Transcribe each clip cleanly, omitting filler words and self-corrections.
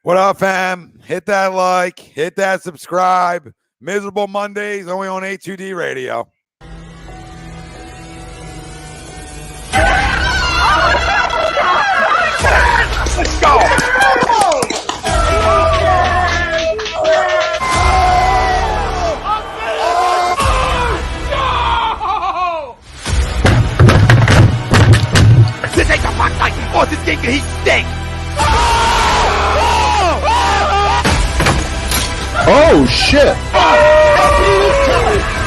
What up, fam? Hit that like, hit that subscribe. Miserable Mondays only on A2D Radio. Let's go! This ain't the Fox Night. Oh, this game he stink. Oh shit!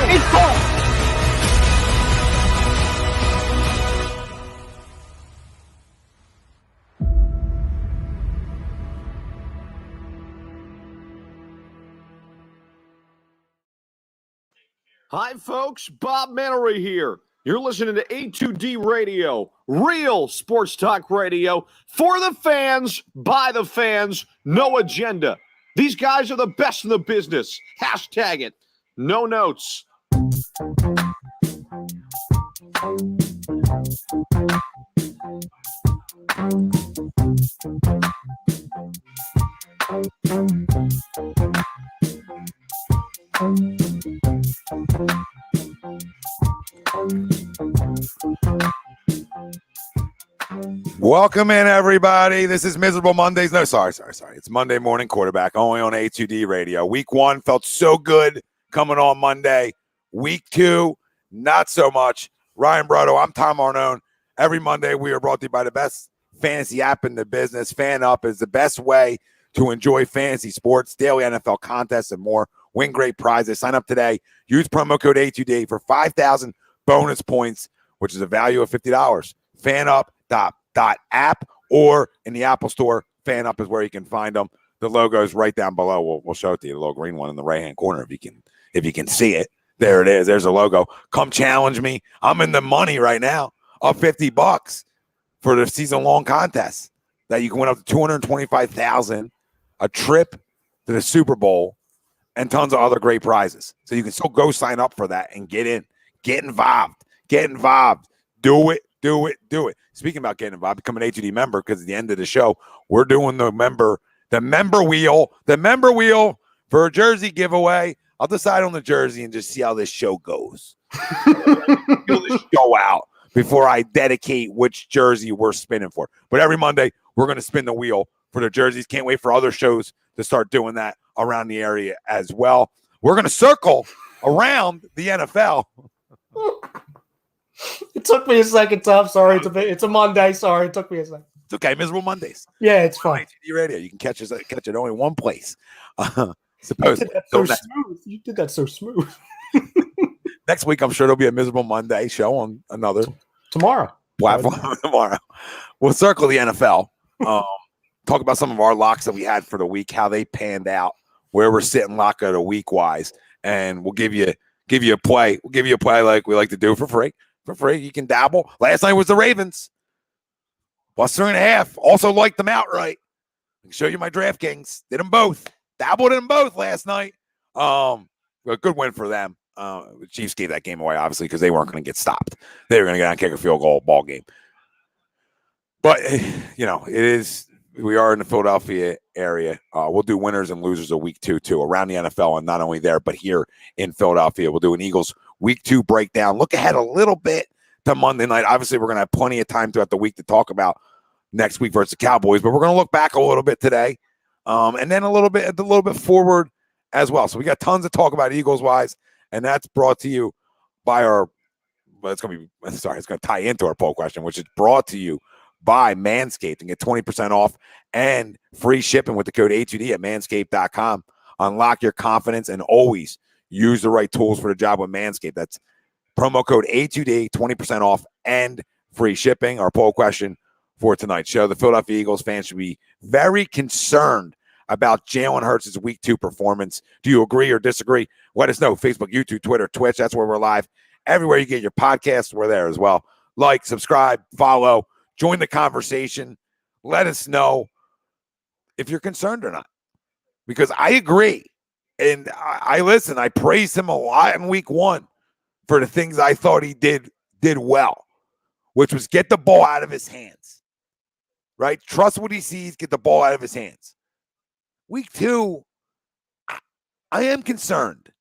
It's gone. Hi, folks. Bob Mannery here. You're listening to A2D Radio, real sports talk radio for the fans, by the fans, no agenda. These guys are the best in the business. Hashtag it. No notes. Welcome in, everybody. This is Miserable Mondays. No, sorry. It's Monday Morning Quarterback, only on A2D Radio. Week 1 felt so good coming on Monday. Week 2, not so much. Ryan Brotto, I'm Tom Arnone. Every Monday, we are brought to you by the best fantasy app in the business. FanUp is the best way to enjoy fantasy sports, daily NFL contests, and more. Win great prizes. Sign up today. Use promo code A2D for 5,000 bonus points, which is a value of $50. FanUp.app or in the Apple Store. FanUp is where you can find them. The logo is right down below. We'll show it to you, the little green one in the right-hand corner if you can see it. There it is. There's a logo. Come challenge me. I'm in the money right now. Up $50 for the season-long contest that you can win up to $225,000, a trip to the Super Bowl, and tons of other great prizes. So you can still go sign up for that and get in. Get involved. Do it. Speaking about getting involved, become an A2D member, because at the end of the show, we're doing the member wheel for a jersey giveaway. I'll decide on the jersey and just see how this show goes. Feel this show out before I dedicate which jersey we're spinning for. But every Monday, we're going to spin the wheel for the jerseys. Can't wait for other shows to start doing that around the area as well. We're going to circle around the NFL. It took me a second, Tom. Sorry, it's a Monday. Sorry, it took me a second. It's okay. Miserable Mondays. Yeah, it's fine. ATD Radio. You can catch it only one place. Supposedly. You did that so smooth. Next week, I'm sure there'll be a Miserable Monday show on another Tomorrow. platform. Tomorrow. We'll circle the NFL. Talk about some of our locks that we had for the week, how they panned out, where we're sitting lock of the week wise, and we'll give you a play. We'll give you a play like we like to do for free. For free, you can dabble. Last night was the Ravens. Plus 3.5. Also liked them outright. I can show you my DraftKings. Did them both. Dabbled in them both last night. A good win for them. The Chiefs gave that game away, obviously, because they weren't going to get stopped. They were going to get out and kick a field goal ball game. But, we are in the Philadelphia area. We'll do winners and losers of week 2, too, around the NFL, and not only there, but here in Philadelphia. We'll do an Eagles week 2 breakdown. Look ahead a little bit to Monday night. Obviously, we're going to have plenty of time throughout the week to talk about next week versus the Cowboys, but we're going to look back a little bit today, and then a little bit forward as well. So we got tons to talk about Eagles-wise, and that's brought to you by it's going to tie into our poll question, which is brought to you by Manscaped, and get 20% off and free shipping with the code A2D at manscaped.com. Unlock your confidence and always use the right tools for the job with Manscaped. That's promo code A2D, 20% off and free shipping. Our poll question for tonight's show: the Philadelphia Eagles fans should be very concerned about Jalen Hurts' week 2 performance. Do you agree or disagree? Let us know. Facebook, YouTube, Twitter, Twitch. That's where we're live. Everywhere you get your podcasts, we're there as well. Like, subscribe, follow. Join the conversation. Let us know if you're concerned or not. Because I agree. And I listen. I praised him a lot in week 1 for the things I thought he did well, which was get the ball out of his hands. Right? Trust what he sees, get the ball out of his hands. week 2, I am concerned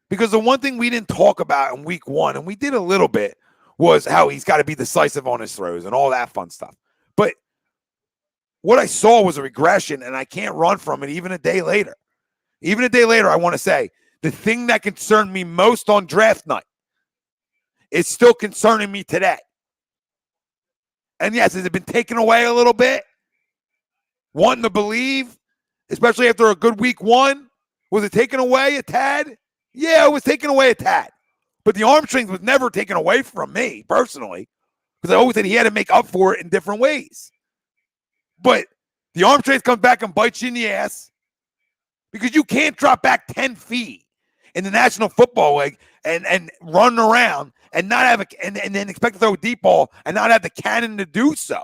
because the one thing we didn't talk about in week 1, and we did a little bit, was how he's got to be decisive on his throws and all that fun stuff. But what I saw was a regression, and I can't run from it even a day later. Even a day later, I want to say the thing that concerned me most on draft night is still concerning me today. And yes, has it been taken away a little bit? Wanting to believe, especially after a good week 1, was it taken away a tad? Yeah, it was taken away a tad. But the arm strength was never taken away from me, personally, because I always said he had to make up for it in different ways. But the arm strength comes back and bites you in the ass because you can't drop back 10 feet in the National Football League and run around and not have and then expect to throw a deep ball and not have the cannon to do so.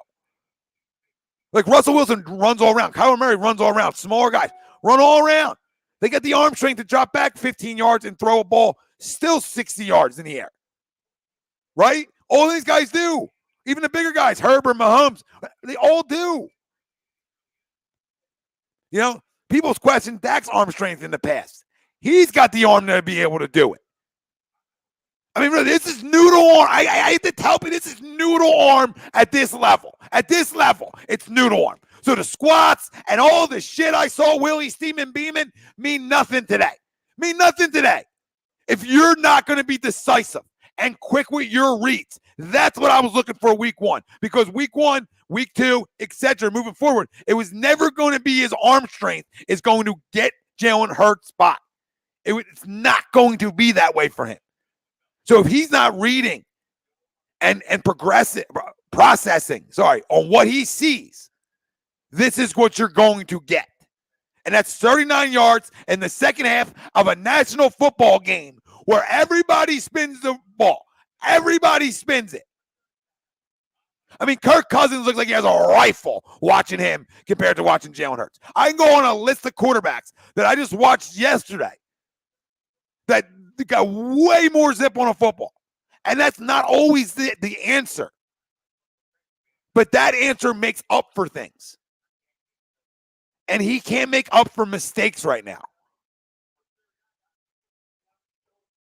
Like Russell Wilson runs all around. Kyler Murray runs all around. Smaller guys run all around. They got the arm strength to drop back 15 yards and throw a ball still 60 yards in the air. Right? All these guys do. Even the bigger guys, Herbert, Mahomes, they all do. You know, people's questioned Dak's arm strength in the past. He's got the arm to be able to do it. I mean, really, this is noodle arm. I hate to tell you, this is noodle arm at this level. At this level, it's noodle arm. So the squats and all the shit I saw Willie steaming beaming mean nothing today. Mean nothing today. If you're not going to be decisive and quick with your reads, that's what I was looking for week 1. Because week 1, week 2, etc., moving forward, it was never going to be his arm strength is going to get Jalen Hurts by. It's not going to be that way for him. So if he's not reading and processing on what he sees, this is what you're going to get. And that's 39 yards in the second half of a national football game where everybody spins the ball. Everybody spins it. I mean, Kirk Cousins looks like he has a rifle watching him compared to watching Jalen Hurts. I can go on a list of quarterbacks that I just watched yesterday that got way more zip on a football. And that's not always the answer. But that answer makes up for things. And he can't make up for mistakes right now.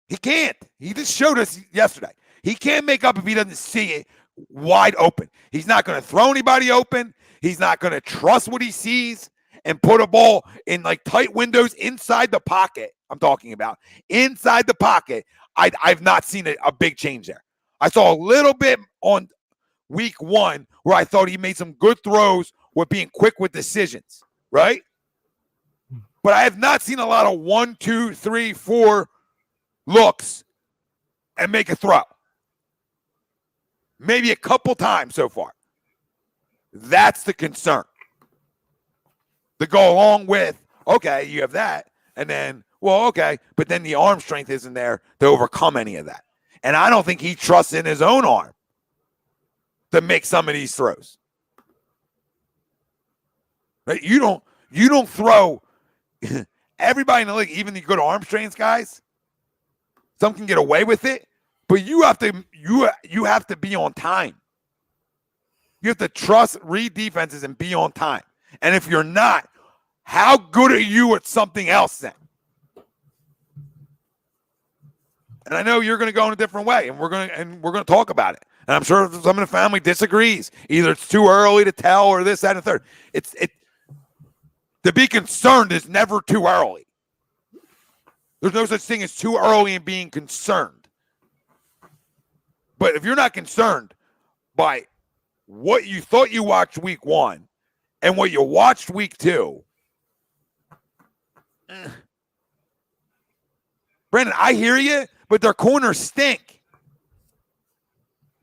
He can't. He just showed us yesterday. He can't make up if he doesn't see it wide open. He's not going to throw anybody open. He's not going to trust what he sees and put a ball in like tight windows inside the pocket. I'm talking about inside the pocket. I've not seen a big change there. I saw a little bit on week 1 where I thought he made some good throws with being quick with decisions, right? But I have not seen a lot of 1, 2, 3, 4 looks and make a throw. Maybe a couple times so far. That's the concern. To go along with, okay, you have that, and then, well, okay, but then the arm strength isn't there to overcome any of that. And I don't think he trusts in his own arm to make some of these throws. Right? You don't throw everybody in the league, even the good arm strength guys. Some can get away with it, but you have to be on time. You have to trust, read defenses, and be on time. And if you're not, how good are you at something else then? And I know you're going to go in a different way, and we're going to talk about it. And I'm sure some of the family disagrees. Either it's too early to tell, or this, that, and the third. To be concerned is never too early. There's no such thing as too early in being concerned. But if you're not concerned by what you thought you watched week 1 and what you watched week 2, Brandon, I hear you, but their corners stink.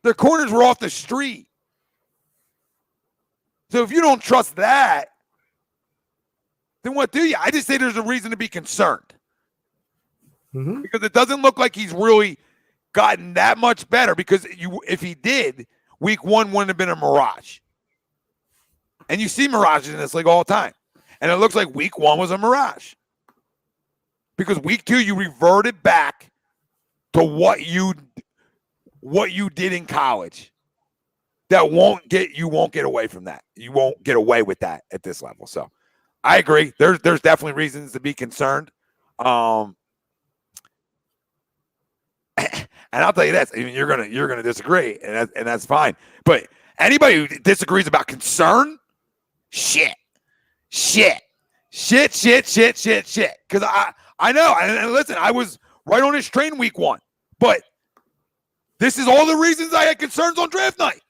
Their corners were off the street. So if you don't trust that, then what do you? I just say there's a reason to be concerned. Mm-hmm. Because it doesn't look like he's really gotten that much better, because if he did, week 1 wouldn't have been a mirage. And you see mirages in this league all the time. And it looks like week 1 was a mirage. Because week 2, you reverted back to what you did in college. You won't get away from that. You won't get away with that at this level. So I agree. There's definitely reasons to be concerned. And I'll tell you this, I mean, you're gonna disagree, and that's fine. But anybody who disagrees about concern, shit. Because I know, and listen, I was right on his train week 1, but this is all the reasons I had concerns on draft night.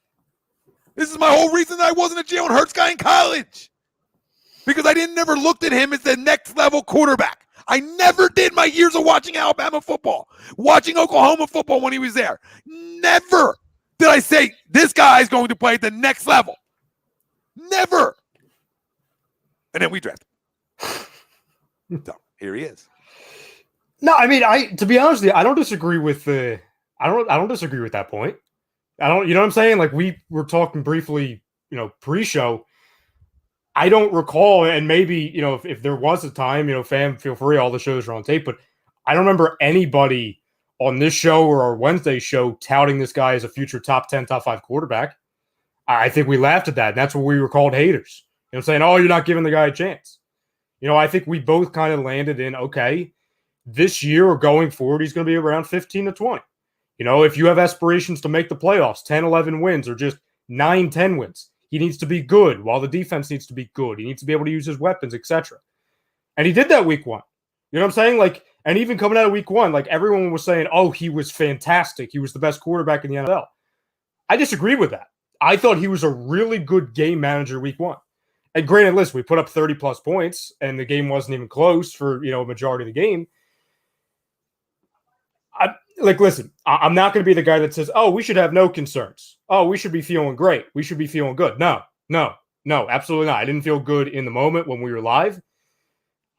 This is my whole reason that I wasn't a Jalen Hurts guy in college. Because I never looked at him as the next level quarterback. I never did my years of watching Alabama football, watching Oklahoma football when he was there. Never did I say this guy is going to play at the next level. Never. And then we drafted. So here he is. No, I mean, to be honest with you, I don't disagree with I don't disagree with that point. You know what I'm saying? Like, we were talking briefly, pre-show. I don't recall, and maybe, if there was a time, fam, feel free, all the shows are on tape, but I don't remember anybody on this show or our Wednesday show touting this guy as a future top 10, top 5 quarterback. I think we laughed at that, and that's what we were called, haters. Saying, oh, you're not giving the guy a chance. I think we both kind of landed in, okay, this year or going forward, he's going to be around 15 to 20. If you have aspirations to make the playoffs, 10, 11 wins, or just 9, 10 wins, he needs to be good while the defense needs to be good. He needs to be able to use his weapons, etc. And he did that week 1. You know what I'm saying? Like, and even coming out of week 1, like, everyone was saying, oh, he was fantastic. He was the best quarterback in the NFL. I disagree with that. I thought he was a really good game manager week 1. And granted, listen, we put up 30-plus points, and the game wasn't even close for, a majority of the game. Listen, I'm not going to be the guy that says, oh, we should have no concerns. Oh, we should be feeling great. We should be feeling good. No, absolutely not. I didn't feel good in the moment when we were live.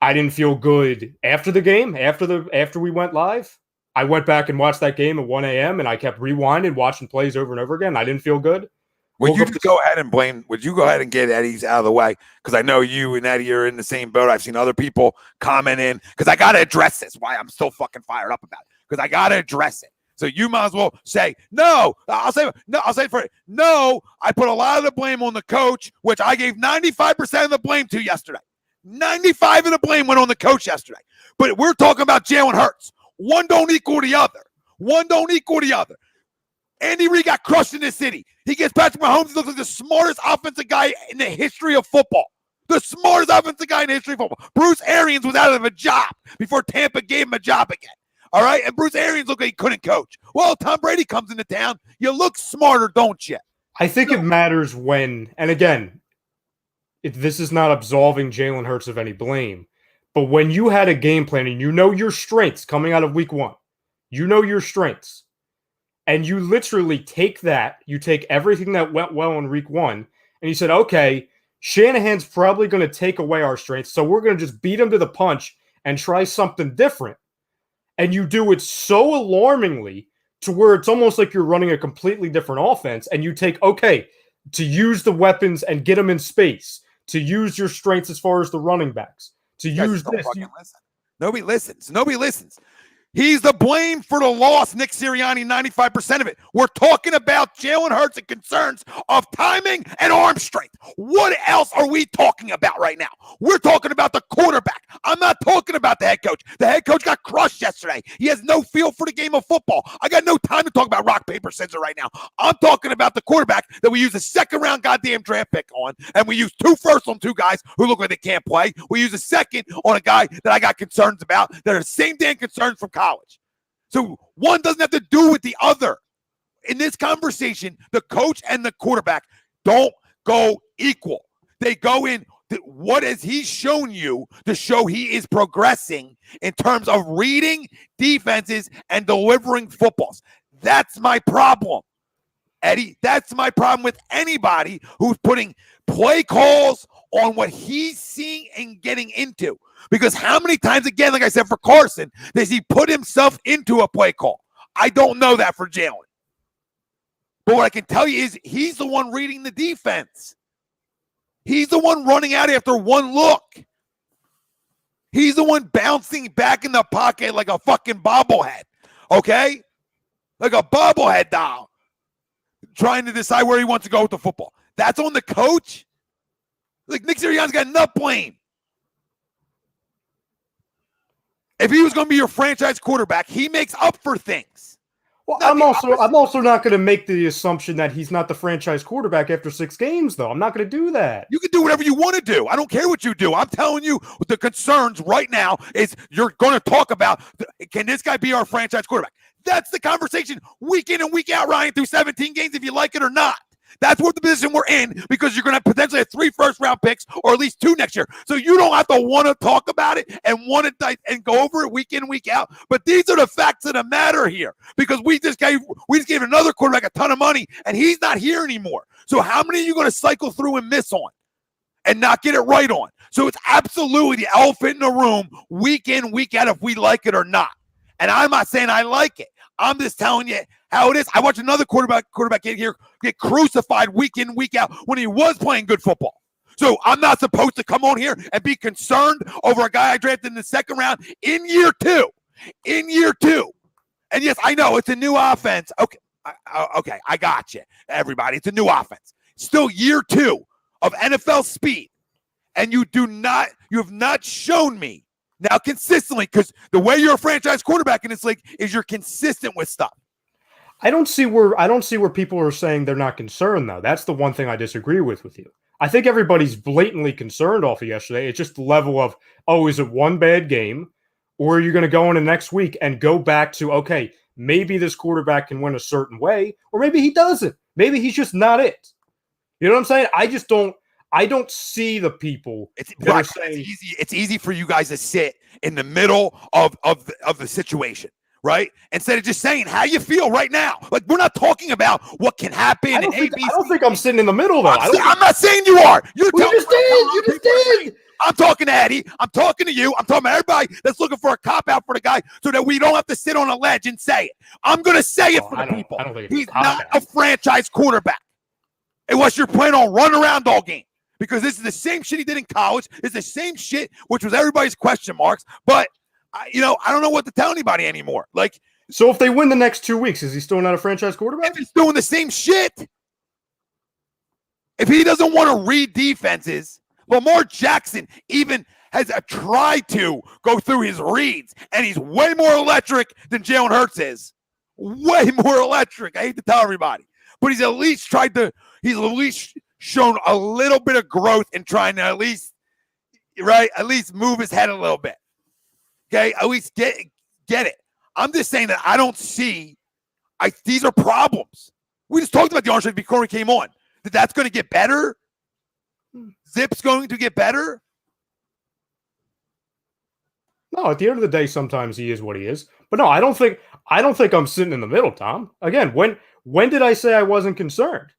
I didn't feel good after the game, after we went live. I went back and watched that game at 1 a.m., and I kept rewinding, watching plays over and over again. I didn't feel good. Would you go ahead and get Eddie's out of the way? Because I know you and Eddie are in the same boat. I've seen other people comment in, because I got to address this, why I'm still fucking fired up about it. Because I got to address it. So you might as well say, no, I'll say for it. No, I put a lot of the blame on the coach, which I gave 95% of the blame to yesterday. 95 of the blame went on the coach yesterday. But we're talking about Jalen Hurts. One don't equal the other. Andy Reid got crushed in this city. He gets Patrick Mahomes. He looks like the smartest offensive guy in the history of football. Bruce Arians was out of a job before Tampa gave him a job again. All right? And Bruce Arians looked like he couldn't coach. Well, Tom Brady comes into town. You look smarter, don't you? I think it matters when, and again, this is not absolving Jalen Hurts of any blame, but when you had a game plan and your strengths coming out of week 1, your strengths, and you literally take everything that went well in week 1, and you said, okay, Shanahan's probably going to take away our strengths, so we're going to just beat him to the punch and try something different. And you do it so alarmingly to where it's almost like you're running a completely different offense, and you take, okay, to use the weapons and get them in space, to use your strengths as far as the running backs, to use this. Nobody listens. He's the blame for the loss, Nick Sirianni, 95% of it. We're talking about Jalen Hurts and concerns of timing and arm strength. What else are we talking about right now? We're talking about the quarterback. I'm not talking about the head coach. The head coach got crushed yesterday. He has no feel for the game of football. I got no time to talk about rock, paper, scissors right now. I'm talking about the quarterback that we use a second-round goddamn draft pick on, and we use 2 firsts on 2 guys who look like they can't play. We use a second on a guy that I got concerns about that are the same damn concerns from college. So one doesn't have to do with the other. In this conversation, the coach and the quarterback don't go equal. They go in, what has he shown you to show he is progressing in terms of reading defenses and delivering footballs? That's my problem, Eddie. That's my problem with anybody who's putting play calls on what he's seeing and getting into. Because how many times, again, like I said for Carson, does he put himself into a play call? I don't know that for Jalen. But what I can tell you is he's the one reading the defense. He's the one running out after one look. He's the one bouncing back in the pocket like a fucking bobblehead, okay? Like a bobblehead doll, trying to decide where he wants to go with the football. That's on the coach? Like, Nick Sirianni's got enough blame. If he was going to be your franchise quarterback, he makes up for things. Well, I'm also not going to make the assumption that he's not the franchise quarterback after 6 games, though. I'm not going to do that. You can do whatever you want to do. I don't care what you do. I'm telling you, the concerns right now is you're going to talk about, can this guy be our franchise quarterback? That's the conversation week in and week out, Ryan, through 17 games, if you like it or not. That's what the position we're in, because you're going to potentially have 3 first-round picks or at least 2 next year. So you don't have to want to talk about it and want to and go over it week in, week out. But these are the facts of the matter here, because we just gave another quarterback a ton of money, and he's not here anymore. So how many are you going to cycle through and miss on and not get it right on? So it's absolutely the elephant in the room week in, week out, if we like it or not. And I'm not saying I like it. I'm just telling you how it is. I watched another quarterback get crucified week in, week out when he was playing good football. So I'm not supposed to come on here and be concerned over a guy I drafted in the 2nd round in year 2. In year 2. And yes, I know it's a new offense. Okay, I got you, everybody. It's a new offense. Still year 2 of NFL speed. And you have not shown me now consistently, because the way you're a franchise quarterback in this league is you're consistent with stuff. I don't see where people are saying they're not concerned, though. That's the one thing I disagree with you. I think everybody's blatantly concerned off of yesterday. It's just the level of, is it one bad game, or are you going to go into next week and go back to, okay, maybe this quarterback can win a certain way, or maybe he doesn't. Maybe he's just not it. You know what I'm saying? I don't see the people that are saying it's easy for you guys to sit in the middle of the situation, right? Instead of just saying how you feel right now. Like, we're not talking about what can happen. I don't think I'm sitting in the middle, though. I'm not saying you are. You just did. I'm talking to Eddie. I'm talking to you. I'm talking to everybody that's looking for a cop-out for the guy so that we don't have to sit on a ledge and say it. I'm going to say it for the people. He's not a franchise quarterback. Unless you're planning on running around all game. Because this is the same shit he did in college. It's the same shit, which was everybody's question marks. But, I don't know what to tell anybody anymore. Like, so if they win the next 2 weeks, is he still not a franchise quarterback? If he's doing the same shit. If he doesn't want to read defenses, Lamar Jackson even has tried to go through his reads, and he's way more electric than Jalen Hurts is. Way more electric. I hate to tell everybody. But he's at least shown a little bit of growth in trying to at least move his head a little bit. Okay, at least get it. I'm just saying that I don't see. These are problems. We just talked about the arm strength before we came on. That's going to get better. Zip's going to get better. No, at the end of the day, sometimes he is what he is. But no, I don't think I'm sitting in the middle, Tom. Again, when did I say I wasn't concerned?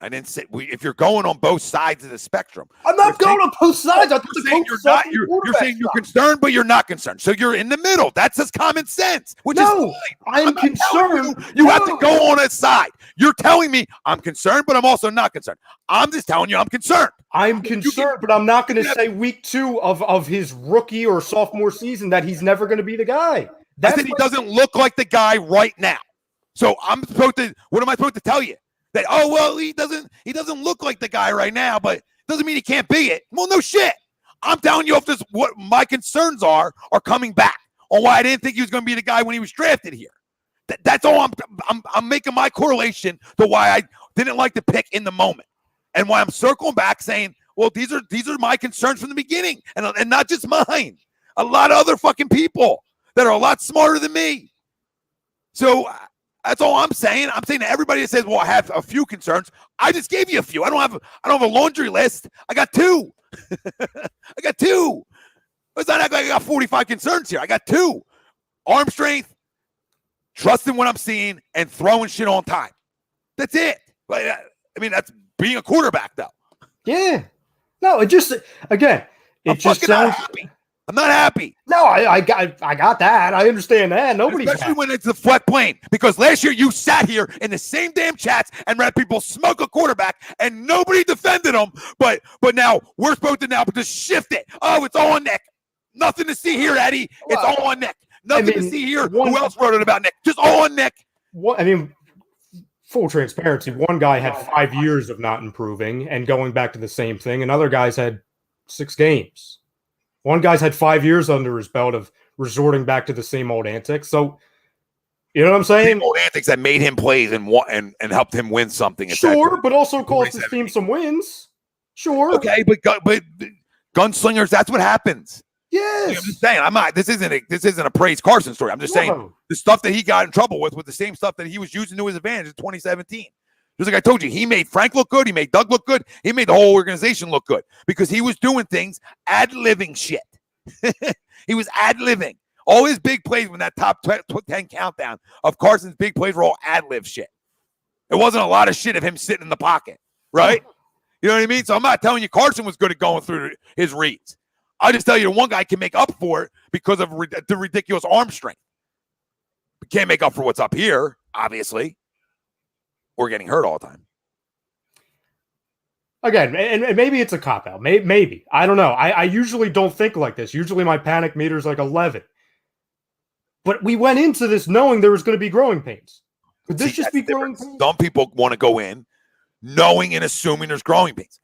I didn't say if you're going on both sides of the spectrum. I'm not going on both sides. You're saying you're concerned, but you're not concerned. So you're in the middle. That's just common sense. Which is fine. I'm concerned. You have to go on a side. You're telling me I'm concerned, but I'm also not concerned. I'm just telling you I'm concerned. I'm concerned, but I'm not going to say week 2 of his rookie or sophomore season that he's never going to be the guy. I said he doesn't look like the guy right now. So what am I supposed to tell you? That, he doesn't look like the guy right now, but doesn't mean he can't be it. Well, no shit. I'm telling you what my concerns are coming back on why I didn't think he was going to be the guy when he was drafted here. That's all I'm making my correlation to why I didn't like the pick in the moment. And why I'm circling back saying, well, these are my concerns from the beginning, and not just mine. A lot of other fucking people that are a lot smarter than me. So that's all I'm saying. I'm saying to everybody that says, well, I have a few concerns. I just gave you a few. I don't have a laundry list. I got 2. I got 2. It's not like I got 45 concerns here. I got 2. Arm strength, trusting what I'm seeing, and throwing shit on time. That's it. That's being a quarterback, though. Yeah. No, it just, again, sounds happy. I'm not happy. No, I got that. I understand that. Nobody's especially when it's the flat plane. Because last year you sat here in the same damn chats and let people smoke a quarterback and nobody defended them. But now we're supposed to just shift it. Oh, it's all on Nick. Nothing to see here, Eddie. It's all on Nick. Nothing to see here. Who else wrote it about Nick? Just all on Nick. Full transparency. One guy had 5 years of not improving and going back to the same thing, and other guys had 6 games. One guy's had 5 years under his belt of resorting back to the same old antics. So, you know what I'm saying? Same old antics that made him plays and helped him win something. Sure, but also cost his team some wins. Sure. Okay, but gunslingers, that's what happens. Yes. I'm just saying, this isn't a praise Carson story. I'm just saying the stuff that he got in trouble with was the same stuff that he was using to his advantage in 2017. Just like I told you, he made Frank look good. He made Doug look good. He made the whole organization look good because he was doing things, ad-libbing shit. He was ad-libbing. All his big plays when that top 10 countdown of Carson's big plays were all ad-lib shit. It wasn't a lot of shit of him sitting in the pocket, right? You know what I mean? So I'm not telling you Carson was good at going through his reads. I'll just tell you one guy can make up for it because of the ridiculous arm strength. We can't make up for what's up here, obviously. We're getting hurt all the time. Again, and maybe it's a cop-out. Maybe. I don't know. I usually don't think like this. Usually my panic meter is like 11. But we went into this knowing there was going to be growing pains. Could this just be growing pains? Some people want to go in knowing and assuming there's growing pains.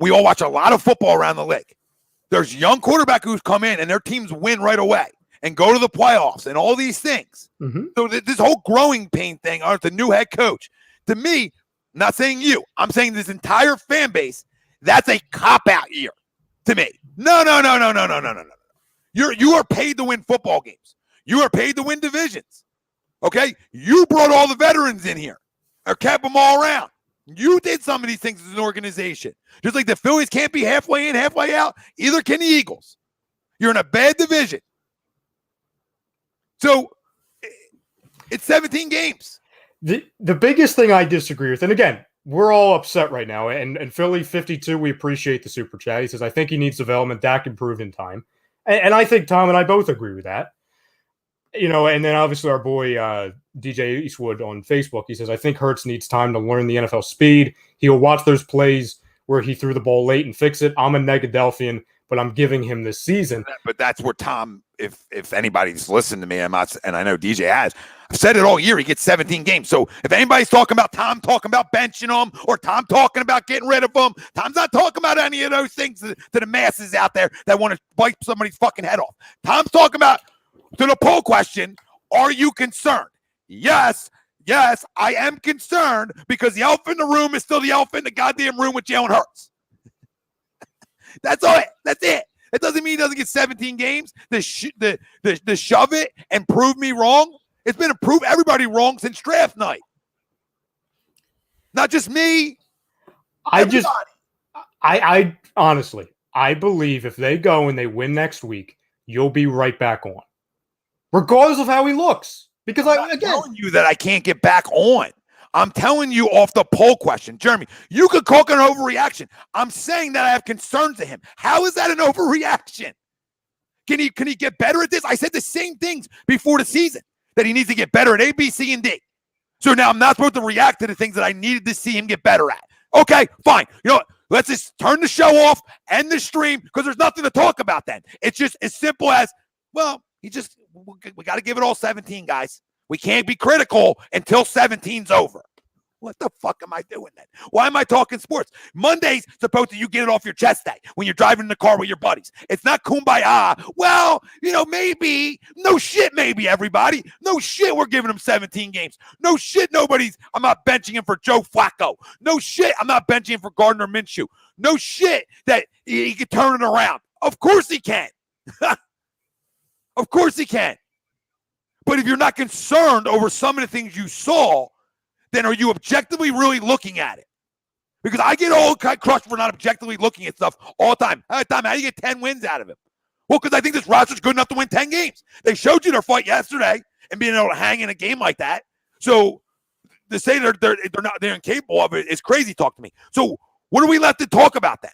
We all watch a lot of football around the league. There's young quarterback who's come in and their teams win right away and go to the playoffs and all these things. Mm-hmm. So this whole growing pain thing, or the new head coach, to me, I'm not saying you, I'm saying this entire fan base, that's a cop-out year to me. No. You are paid to win football games. You are paid to win divisions. Okay? You brought all the veterans in here or kept them all around. You did some of these things as an organization. Just like the Phillies can't be halfway in, halfway out, either can the Eagles. You're in a bad division. So it's 17 games. The biggest thing I disagree with, and again, we're all upset right now, and Philly 52, we appreciate the super chat. He says, I think he needs development. Dak improved in time. And I think Tom and I both agree with that. You know, and then obviously our boy DJ Eastwood on Facebook, he says, I think Hurts needs time to learn the NFL speed. He'll watch those plays where he threw the ball late and fix it. I'm a Negadelphian, but I'm giving him this season. But that's where Tom, if anybody's listened to me, and I know DJ has, I've said it all year, he gets 17 games. So if anybody's talking about Tom talking about benching him or Tom talking about getting rid of him, Tom's not talking about any of those things to the masses out there that want to bite somebody's fucking head off. Tom's talking about, to the poll question, are you concerned? Yes, I am concerned because the elephant in the room is still the elephant in the goddamn room with Jalen Hurts. That's all. That's it. It doesn't mean he doesn't get 17 games. The shove it and prove me wrong. It's been to prove everybody wrong since draft night. Not just me. I honestly, I believe if they go and they win next week, you'll be right back on. Regardless of how he looks. Because I'm telling you that I can't get back on. I'm telling you off the poll question. Jeremy, you could call it an overreaction. I'm saying that I have concerns to him. How is that an overreaction? Can he get better at this? I said the same things before the season, that he needs to get better at A, B, C, and D. So now I'm not supposed to react to the things that I needed to see him get better at. Okay, fine. You know what? Let's just turn the show off, end the stream, because there's nothing to talk about then. It's just as simple as, well, we got to give it all 17, guys. We can't be critical until 17's over. What the fuck am I doing then? Why am I talking sports? Monday's supposed to you get it off your chest day when you're driving in the car with your buddies. It's not kumbaya. Well, maybe. No shit, maybe, everybody. No shit, we're giving him 17 games. No shit, I'm not benching him for Joe Flacco. No shit, I'm not benching him for Gardner Minshew. No shit that he can turn it around. Of course he can. Of course he can. But if you're not concerned over some of the things you saw, then are you objectively really looking at it? Because I get all crushed for not objectively looking at stuff all the time. How do you get 10 wins out of him? Well, because I think this roster's good enough to win 10 games. They showed you their fight yesterday and being able to hang in a game like that. So to say they're incapable of it is crazy talk to me. So what are we left to talk about then?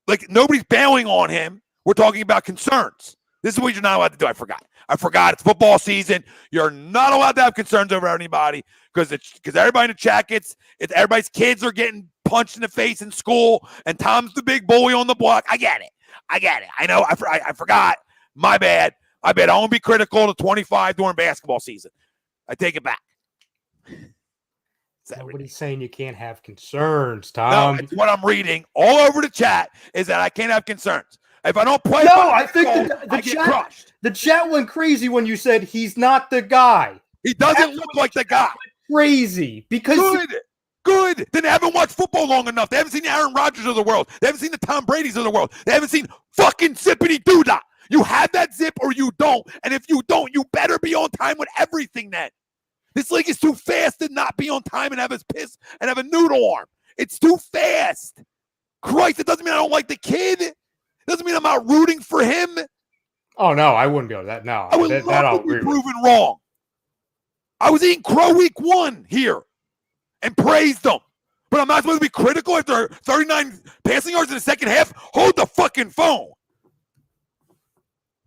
Like, nobody's bailing on him. We're talking about concerns. This is what you're not allowed to do. I forgot. It's football season. You're not allowed to have concerns over anybody because everybody in the chat everybody's kids are getting punched in the face in school, and Tom's the big bully on the block. I get it. I know. I forgot. My bad. I won't be critical to 25 during basketball season. I take it back. Nobody's saying you can't have concerns, Tom. No, it's what I'm reading all over the chat is that I can't have concerns. If I don't play, No, I think I get crushed. the chat went crazy when you said he's not the guy. He doesn't look like the guy. Crazy because Good. Then they haven't watched football long enough. They haven't seen the Aaron Rodgers of the world. They haven't seen the Tom Brady's of the world. They haven't seen fucking Zippity Doodah. You have that zip or you don't. And if you don't, you better be on time with everything then. This league is too fast to not be on time and have his piss and have a noodle arm. It's too fast. Christ, it doesn't mean I don't like the kid. It doesn't mean I'm not rooting for him. Oh, no, I wouldn't go to that. No, I would love to be proven wrong. I was eating crow week 1 here and praised them. But I'm not supposed to be critical after 39 passing yards in the second half? Hold the fucking phone.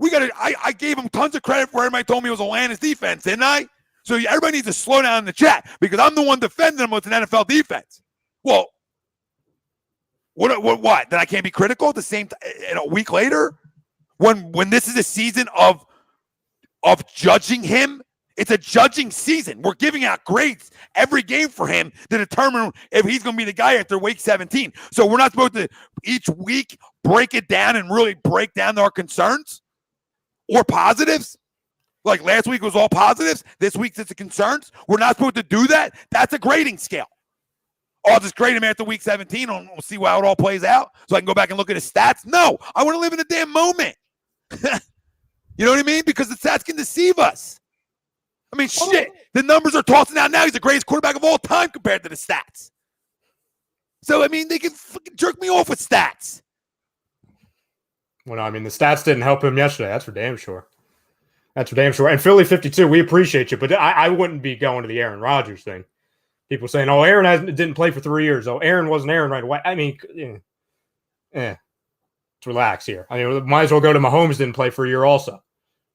I gave him tons of credit for everybody told me it was Atlanta's defense, didn't I? So everybody needs to slow down in the chat because I'm the one defending them with an NFL defense. Well, what? That I can't be critical at the same time a week later? When this is a season of judging him? It's a judging season. We're giving out grades every game for him to determine if he's going to be the guy after week 17. So we're not supposed to each week break it down and really break down our concerns or positives. Like last week was all positives. This week's it's the concerns. We're not supposed to do that. That's a grading scale. I'll just grade him after week 17 and we'll see how it all plays out so I can go back and look at his stats. No, I want to live in a damn moment. You know what I mean? Because the stats can deceive us. I mean, shit, the numbers are tossing out now. He's the greatest quarterback of all time compared to the stats. So, I mean, they can fucking jerk me off with stats. Well, no, I mean, the stats didn't help him yesterday. That's for damn sure. That's for damn sure. And Philly 52, we appreciate you, but I wouldn't be going to the Aaron Rodgers thing. People saying, oh, Aaron didn't play for 3 years. Oh, Aaron wasn't Aaron right away. I mean, let's relax here. I mean, might as well go to Mahomes didn't play for a year also.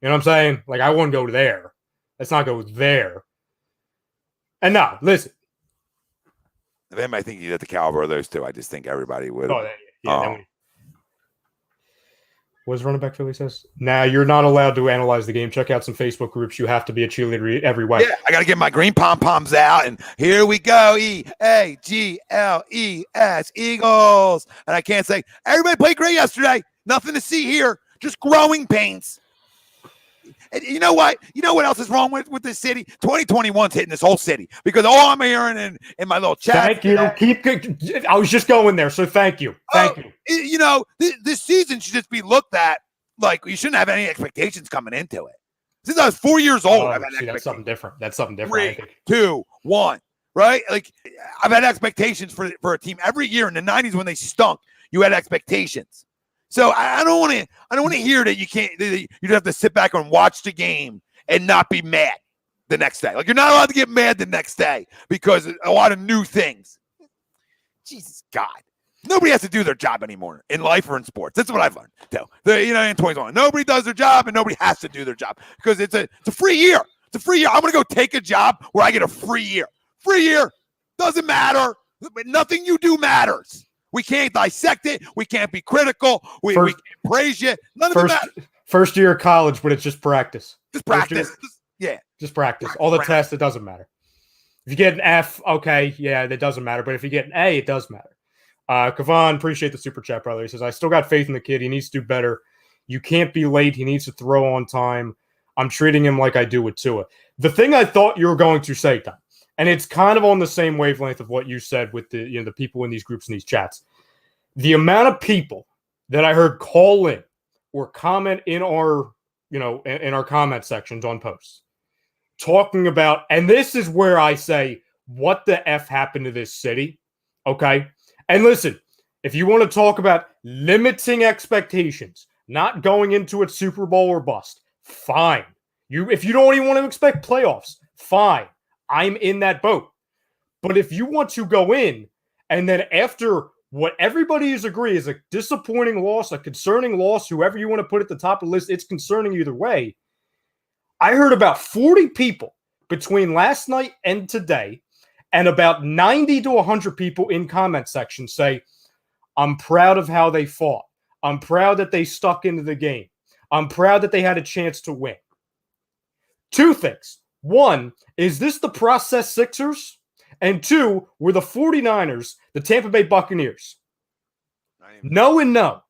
You know what I'm saying? Like, I wouldn't go there. Let's not go there. And no, listen. If anybody thinks he's at the caliber of those two, I just think everybody would. Oh, yeah. What does running back Philly says? Nah, you're not allowed to analyze the game. Check out some Facebook groups. You have to be a cheerleader every way. Yeah, I got to get my green pom-poms out, and here we go. E-A-G-L-E-S, Eagles. And I can't say, everybody played great yesterday. Nothing to see here. Just growing pains. And you know what? You know what else is wrong with this city? 2021's hitting this whole city because all I'm hearing in my little chat. Thank you. I was just going there, so thank you. Thank you. You know, this season should just be looked at like you shouldn't have any expectations coming into it. Since I was 4 years old, I've had that's something different. That's something different. 3, I think. 2, 1, right? Like I've had expectations for a team every year in the 90s when they stunk. You had expectations. So I don't want to hear that you have to sit back and watch the game and not be mad the next day. Like you're not allowed to get mad the next day because a lot of new things. Jesus God, nobody has to do their job anymore in life or in sports. That's what I've learned too. In 2021, nobody does their job and nobody has to do their job because it's a free year. It's a free year. I'm gonna go take a job where I get a free year. Free year doesn't matter. Nothing you do matters. We can't dissect it. We can't be critical. We can't praise you. None of it matters. First year of college, but it's just practice. Just practice. Just practice. All the tests, it doesn't matter. If you get an F, okay, yeah, that doesn't matter. But if you get an A, it does matter. Kavan, appreciate the super chat, brother. He says, I still got faith in the kid. He needs to do better. You can't be late. He needs to throw on time. I'm treating him like I do with Tua. The thing I thought you were going to say, Tom, and it's kind of on the same wavelength of what you said with the people in these groups and these chats. The amount of people that I heard call in or comment in our, in our comment sections on posts talking about, and this is where I say, what the F happened to this city? Okay. And listen, if you want to talk about limiting expectations, not going into it Super Bowl or bust, fine. If you don't even want to expect playoffs, fine. I'm in that boat. But if you want to go in and then after what everybody is agree is a disappointing loss, a concerning loss, whoever you want to put at the top of the list, it's concerning either way. I heard about 40 people between last night and today, and about 90 to 100 people in comment section say, I'm proud of how they fought. I'm proud that they stuck into the game. I'm proud that they had a chance to win. Two things. One, is this the process Sixers? And two, were the 49ers the Tampa Bay Buccaneers? No and no.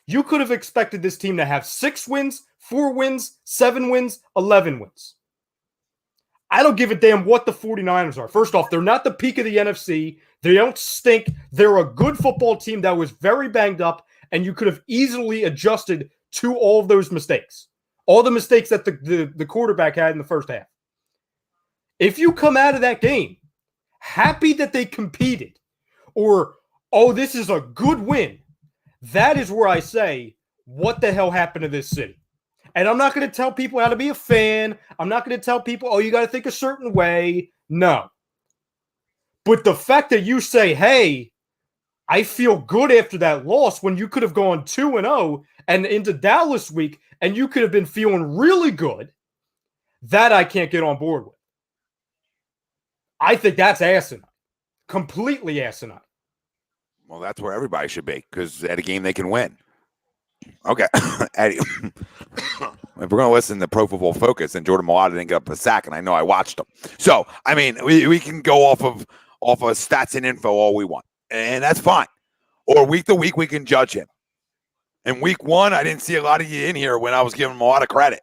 You could have expected this team to have 6 wins, 4 wins, 7 wins, 11 wins. I don't give a damn what the 49ers are. First off, they're not the peak of the NFC. They don't stink. They're a good football team that was very banged up, and you could have easily adjusted to all of those mistakes. All the mistakes that the quarterback had in the first half. If you come out of that game happy that they competed, or, oh, this is a good win, that is where I say, what the hell happened to this city? And I'm not going to tell people how to be a fan. I'm not going to tell people, oh, you got to think a certain way. No. But the fact that you say, hey, I feel good after that loss when you could have gone 2-0 and into Dallas week and you could have been feeling really good, that I can't get on board with. I think that's asinine. Completely asinine. Well, that's where everybody should be, because at a game they can win. Okay. Eddie, if we're going to listen to Pro Football Focus, and Jordan Mailata didn't get up a sack, and I know I watched him. So, I mean, we can go off of stats and info all we want, and that's fine. Or week to week, we can judge him. In week 1, I didn't see a lot of you in here when I was giving him a lot of credit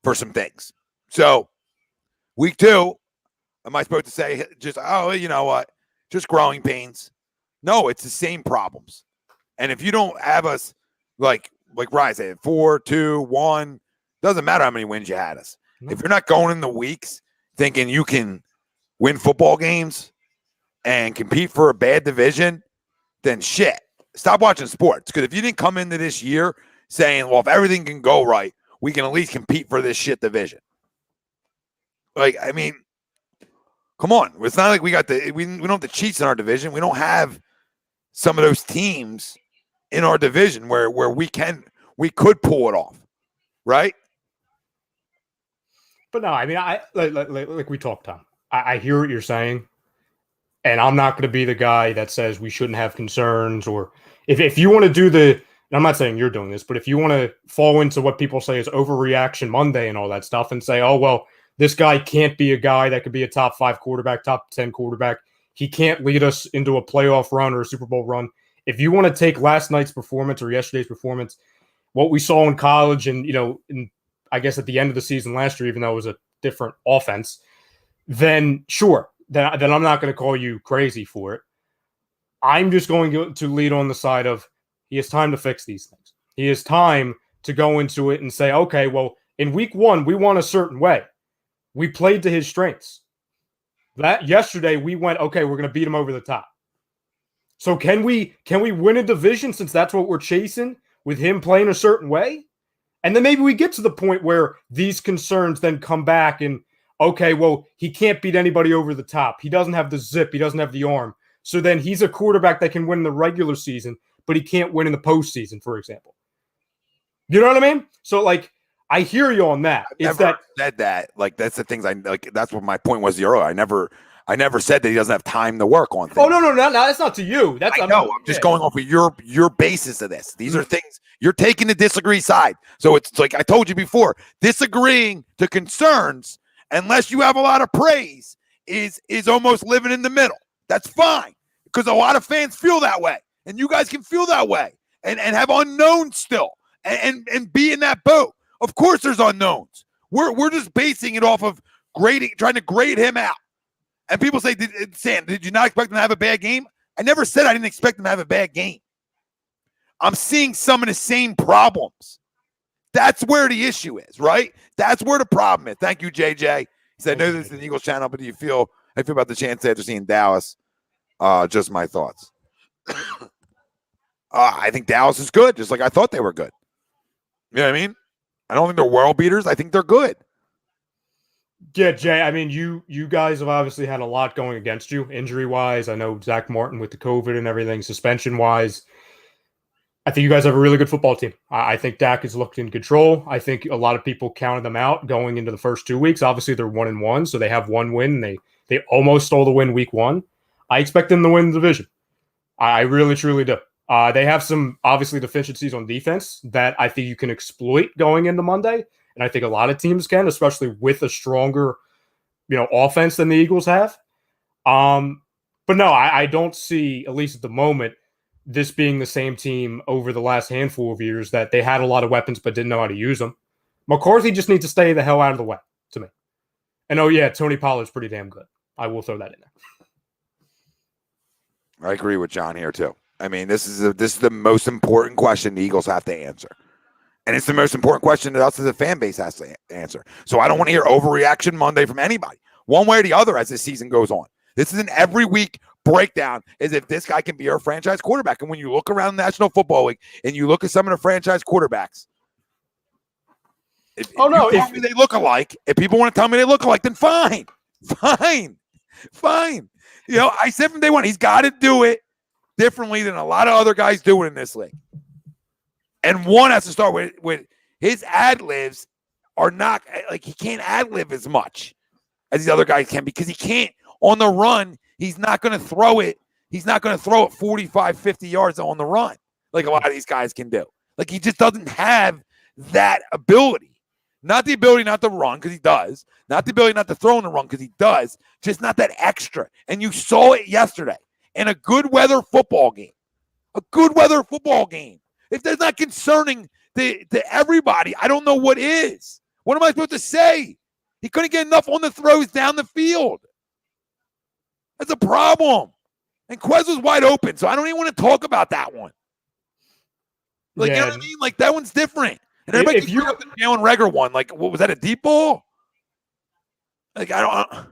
for some things. So, week 2, am I supposed to say just, oh, you know what, just growing pains? No, it's the same problems. And if you don't have us, like Ryan said, 4, 2, 1, doesn't matter how many wins you had us. No. If you're not going in the weeks thinking you can win football games and compete for a bad division, then shit, stop watching sports. Because if you didn't come into this year saying, well, if everything can go right, we can at least compete for this shit division. Like, I mean, come on. It's not like we don't have the Chiefs in our division. We don't have some of those teams in our division where we could pull it off, right? But no, I mean, like we talked, Tom. I hear what you're saying, and I'm not going to be the guy that says we shouldn't have concerns, or if you want to do and I'm not saying you're doing this, but if you want to fall into what people say is overreaction Monday and all that stuff and say, oh, well, this guy can't be a guy that could be a top 5 quarterback, top 10 quarterback. He can't lead us into a playoff run or a Super Bowl run. If you want to take last night's performance or yesterday's performance, what we saw in college and, I guess at the end of the season last year, even though it was a different offense, then sure, then I'm not going to call you crazy for it. I'm just going to lead on the side of he has time to fix these things. He has time to go into it and say, okay, well, in week 1, we won a certain way. We played to his strengths. That yesterday we went, okay, we're going to beat him over the top. So can we win a division since that's what we're chasing with him playing a certain way? And then maybe we get to the point where these concerns then come back and, okay, well, he can't beat anybody over the top. He doesn't have the zip. He doesn't have the arm. So then he's a quarterback that can win in the regular season, but he can't win in the postseason, for example. You know what I mean? So, I hear you on that. Said that. Like, that's the things I like. That's what my point was earlier. I never said that he doesn't have time to work on things. Oh, no, that's not to you. I'm just going off of your basis of this. These are things you're taking the disagree side. So it's like I told you before, disagreeing to concerns, unless you have a lot of praise, is almost living in the middle. That's fine, because a lot of fans feel that way, and you guys can feel that way, and have unknowns still, and be in that boat. Of course, there's unknowns. We're just basing it off of trying to grade him out. And people say, Sam, did you not expect him to have a bad game? I never said I didn't expect him to have a bad game. I'm seeing some of the same problems. That's where the issue is, right? That's where the problem is. Thank you, JJ. He said, I know this is an Eagles channel, but do you feel about the chance after seeing Dallas? Just my thoughts. I think Dallas is good, just like I thought they were good. You know what I mean? I don't think they're world beaters. I think they're good. Yeah, Jay, I mean, you guys have obviously had a lot going against you, injury-wise. I know Zach Martin with the COVID and everything, suspension-wise. I think you guys have a really good football team. I think Dak has looked in control. I think a lot of people counted them out going into the first 2 weeks. Obviously, they're 1-1, so they have one win. They almost stole the win week 1. I expect them to win the division. I really, truly do. They have some, obviously, deficiencies on defense that I think you can exploit going into Monday. And I think a lot of teams can, especially with a stronger, offense than the Eagles have. But no, I don't see, at least at the moment, this being the same team over the last handful of years that they had a lot of weapons but didn't know how to use them. McCarthy just needs to stay the hell out of the way, to me. And oh yeah, Tony Pollard's pretty damn good. I will throw that in there. I agree with John here too. I mean, this is the most important question the Eagles have to answer. And it's the most important question that us as a fan base has to answer. So I don't want to hear overreaction Monday from anybody, one way or the other, as the season goes on. This is an every week breakdown as if this guy can be our franchise quarterback. And when you look around the National Football League and you look at some of the franchise quarterbacks, if you tell me they look alike, if people want to tell me they look alike, then fine. You know, I said from day one, he's got to do it differently than a lot of other guys do it in this league. And one has to start with his ad-libs are not, like, he can't ad-lib as much as these other guys can because he can't, on the run, he's not going to throw it. He's not going to throw it 45, 50 yards on the run like a lot of these guys can do. Like, he just doesn't have that ability. Not the ability not to run, because he does. Not the ability not to throw in the run, because he does. Just not that extra. And you saw it yesterday in a good weather football game. A good weather football game. If that's not concerning to everybody, I don't know what is. What am I supposed to say? He couldn't get enough on the throws down the field. That's a problem. And Quez was wide open, so I don't even want to talk about that one. Like, you know what I mean? Like, that one's different. And everybody keeps bringing up the Jalen Reagor one. Like, what was that, a deep ball? Like, I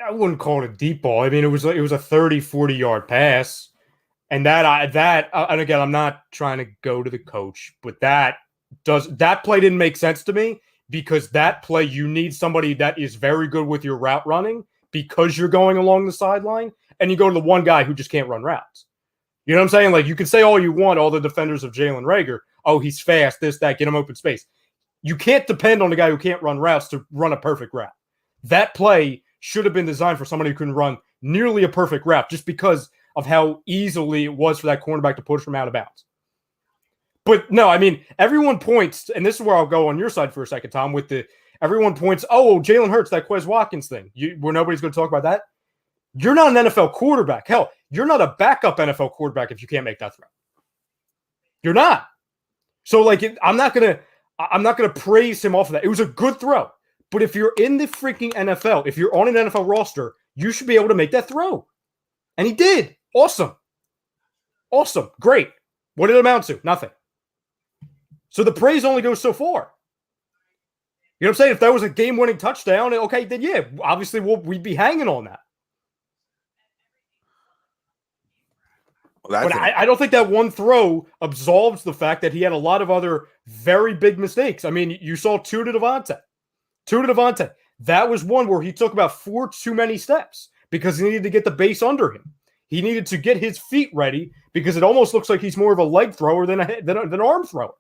wouldn't call it a deep ball. I mean, it was a 30, 40-yard pass. And and again, I'm not trying to go to the coach, but that play didn't make sense to me because that play, you need somebody that is very good with your route running because you're going along the sideline, and you go to the one guy who just can't run routes. You know what I'm saying? Like, you can say all you want, all the defenders of Jalen Reagor, oh, he's fast, this, that, get him open space. You can't depend on the guy who can't run routes to run a perfect route. That play should have been designed for somebody who can run nearly a perfect route just because of how easily it was for that cornerback to push from out of bounds. But no, I mean, everyone points, and this is where I'll go on your side for a second, Tom, everyone points, oh, Jalen Hurts, that Quez Watkins thing, where nobody's going to talk about that. You're not an NFL quarterback. Hell, you're not a backup NFL quarterback if you can't make that throw. You're not. So, like, I'm not gonna praise him off of that. It was a good throw. But if you're in the freaking NFL, if you're on an NFL roster, you should be able to make that throw. And he did. Awesome. Great. What did it amount to? Nothing. So the praise only goes so far. You know what I'm saying? If that was a game-winning touchdown, okay, then yeah, obviously we'd be hanging on that. Well, but I don't think that one throw absolves the fact that he had a lot of other very big mistakes. I mean, you saw two to Devontae. That was one where he took about 4 too many steps because he needed to get the base under him. He needed to get his feet ready because it almost looks like he's more of a leg thrower than an arm thrower.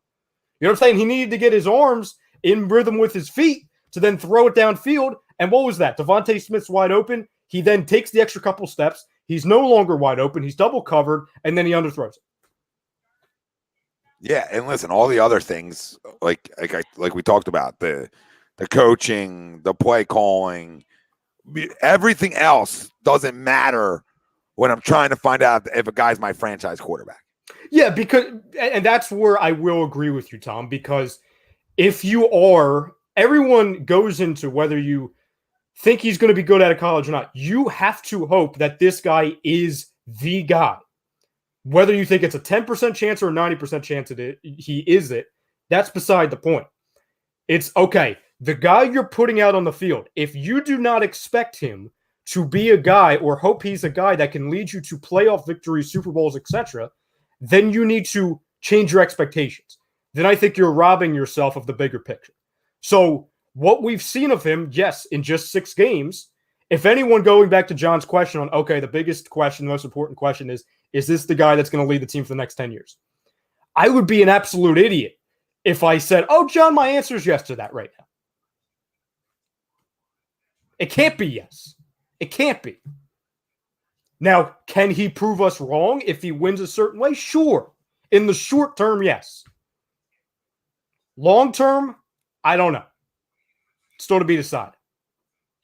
You know what I'm saying? He needed to get his arms in rhythm with his feet to then throw it downfield. And what was that? Devontae Smith's wide open. He then takes the extra couple steps. He's no longer wide open. He's double covered, and then he underthrows it. Yeah, and listen, all the other things, like we talked about, the coaching, the play calling, everything else doesn't matter when I'm trying to find out if a guy's my franchise quarterback. Yeah, and that's where I will agree with you, Tom, because if you are, everyone goes into whether you think he's going to be good out of college or not. You have to hope that this guy is the guy. Whether you think it's a 10% chance or a 90% chance he is it, that's beside the point. It's okay. The guy you're putting out on the field, if you do not expect him to be a guy or hope he's a guy that can lead you to playoff victories, Super Bowls, etc., then you need to change your expectations. Then I think you're robbing yourself of the bigger picture. So what we've seen of him, yes, in just 6 games, if anyone, going back to John's question on, okay, the biggest question, the most important question is this the guy that's going to lead the team for the next 10 years? I would be an absolute idiot if I said, oh, John, my answer is yes to that right now. It can't be yes. It can't be. Now, can he prove us wrong if he wins a certain way? Sure. In the short term, yes. Long term, I don't know. Still to be decided.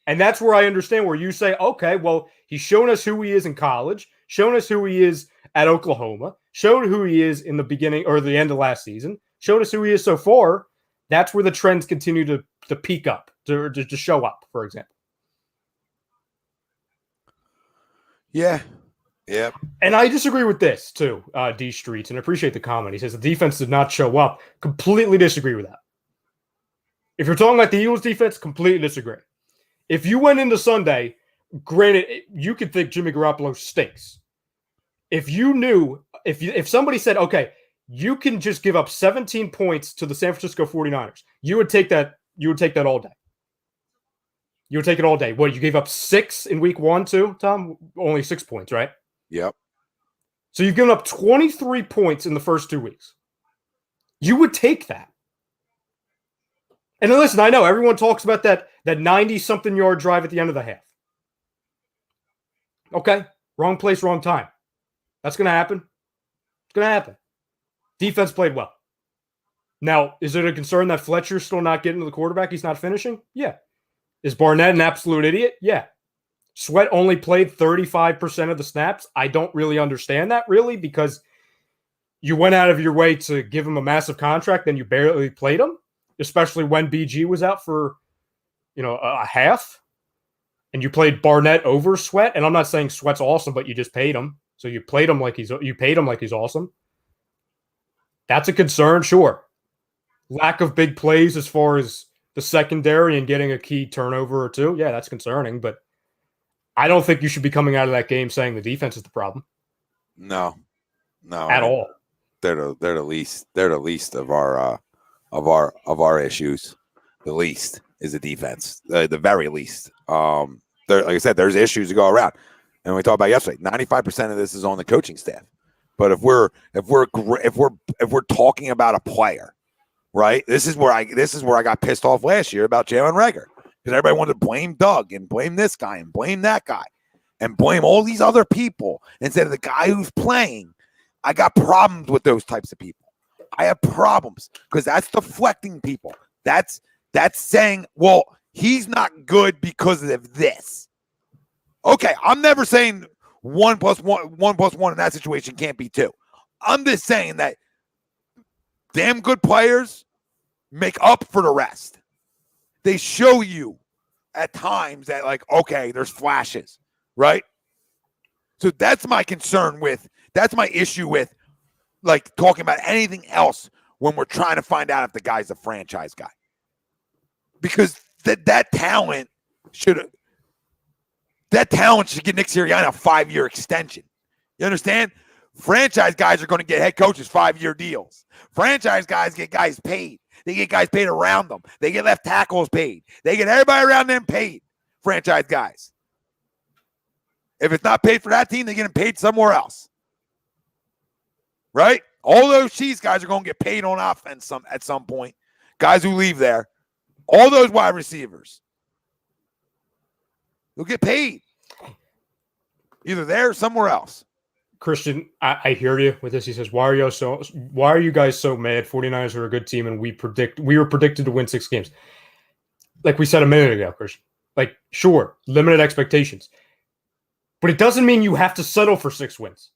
And that's where I understand where you say, okay, well, he's shown us who he is in college, shown us who he is at Oklahoma, showed who he is in the beginning or the end of last season, showed us who he is so far. That's where the trends continue to peak up, to show up, for example. Yeah. Yeah. And I disagree with this, too, D Streets, and I appreciate the comment. He says the defense did not show up. Completely disagree with that. If you're talking about the Eagles defense, completely disagree. If you went into Sunday, granted, you could think Jimmy Garoppolo stinks. If you knew, if somebody said, okay, you can just give up 17 points to the San Francisco 49ers, you would take that all day. You would take it all day. What, you gave up 6 in week 1 too, Tom? Only 6 points, right? Yep. So you've given up 23 points in the first 2 weeks. You would take that. And listen, I know everyone talks about that 90-something yard drive at the end of the half. Okay, wrong place, wrong time. That's going to happen. It's going to happen. Defense played well. Now, is it a concern that Fletcher's still not getting to the quarterback? He's not finishing? Yeah. Is Barnett an absolute idiot? Yeah. Sweat only played 35% of the snaps. I don't really understand that, really, because you went out of your way to give him a massive contract, then you barely played him, especially when BG was out for, a half, and you played Barnett over Sweat. And I'm not saying Sweat's awesome, but you just paid him. So you paid him like he's awesome. That's a concern, sure. Lack of big plays as far as the secondary and getting a key turnover or two. Yeah, that's concerning, but I don't think you should be coming out of that game saying the defense is the problem. No, at all. They're the least of our issues. The least is the defense. The very least. Like I said, there's issues to go around, and we talked about yesterday. 95% of this is on the coaching staff. But if we're talking about a player, right? This is where I got pissed off last year about Jalen Reagor, because everybody wanted to blame Doug and blame this guy and blame that guy and blame all these other people instead of the guy who's playing. I got problems with those types of people. I have problems because that's deflecting people. That's saying, well, he's not good because of this. Okay, I'm never saying 1 + 1 in that situation can't be 2. I'm just saying that damn good players make up for the rest. They show you at times that, like, okay, there's flashes, right? So that's my concern with, that's my issue with, like, talking about anything else when we're trying to find out if the guy's a franchise guy. Because that talent should get Nick Sirianni a 5-year extension. You understand? Franchise guys are going to get head coaches 5-year deals. Franchise guys get guys paid. They get guys paid around them. They get left tackles paid. They get everybody around them paid. Franchise guys. If it's not paid for that team, they get them paid somewhere else. Right? All those cheese guys are going to get paid on offense at some point. Guys who leave there. All those wide receivers. They'll get paid. Either there or somewhere else. Christian, I hear you with this. He says, why are you guys so mad? 49ers are a good team, and we were predicted to win 6 games. Like we said a minute ago, Christian. Like, sure, limited expectations. But it doesn't mean you have to settle for 6 wins.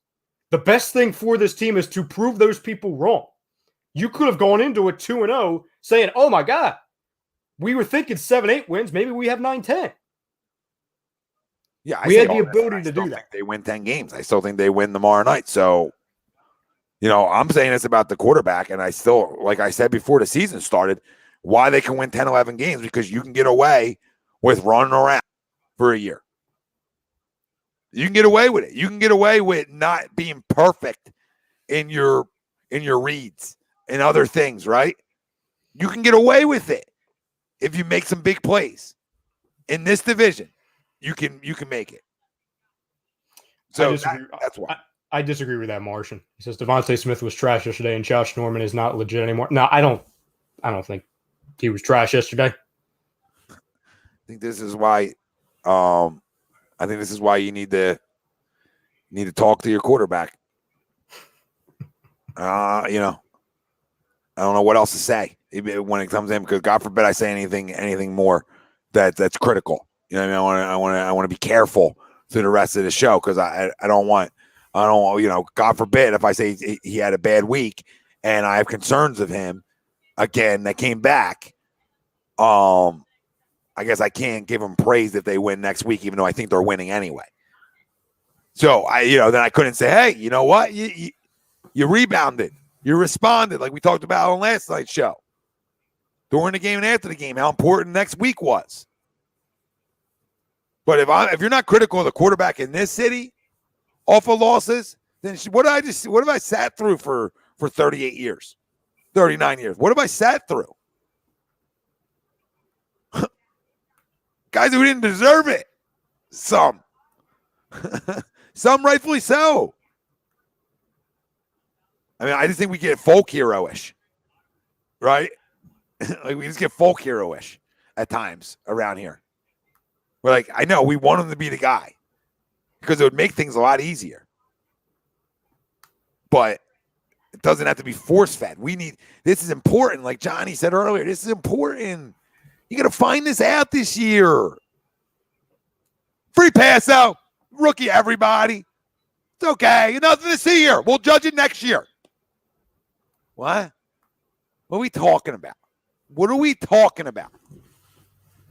The best thing for this team is to prove those people wrong. You could have gone into it 2-0 saying, oh my God, we were thinking 7-8 wins. Maybe we have 9-10. Yeah, we had the ability to do that. They win 10 games. I still think they win tomorrow night. So, I'm saying it's about the quarterback, and I still, like I said before the season started, why they can win 10, 11 games, because you can get away with running around for a year. You can get away with it. You can get away with not being perfect in your reads and other things, right? You can get away with it if you make some big plays. In this division, you can make it. So that's why. I disagree with that, Martian. He says Devontae Smith was trash yesterday and Josh Norman is not legit anymore. No, I don't think he was trash yesterday. I think this is why you need to talk to your quarterback. I don't know what else to say when it comes in, because God forbid I say anything more that's critical. You know what I mean? I want to be careful through the rest of the show, because I don't want I don't, God forbid if I say he had a bad week and I have concerns of him again that came back. I guess I can't give them praise if they win next week, even though I think they're winning anyway. So then I couldn't say, hey, you know what? You rebounded. You responded like we talked about on last night's show. During the game and after the game, how important next week was. But if you're not critical of the quarterback in this city off of losses, then what have I sat through for 38 years, 39 years? What have I sat through? Guys who didn't deserve it. Some rightfully so. I mean, I just think we get folk hero-ish, right? Like we just get folk hero-ish at times around here. We're like, I know we want him to be the guy because it would make things a lot easier. But it doesn't have to be force-fed. This is important. Like Johnny said earlier, this is important. You got to find this out this year. Free pass out. Rookie, everybody. It's okay. Nothing to see here. We'll judge it next year. What? What are we talking about? What are we talking about?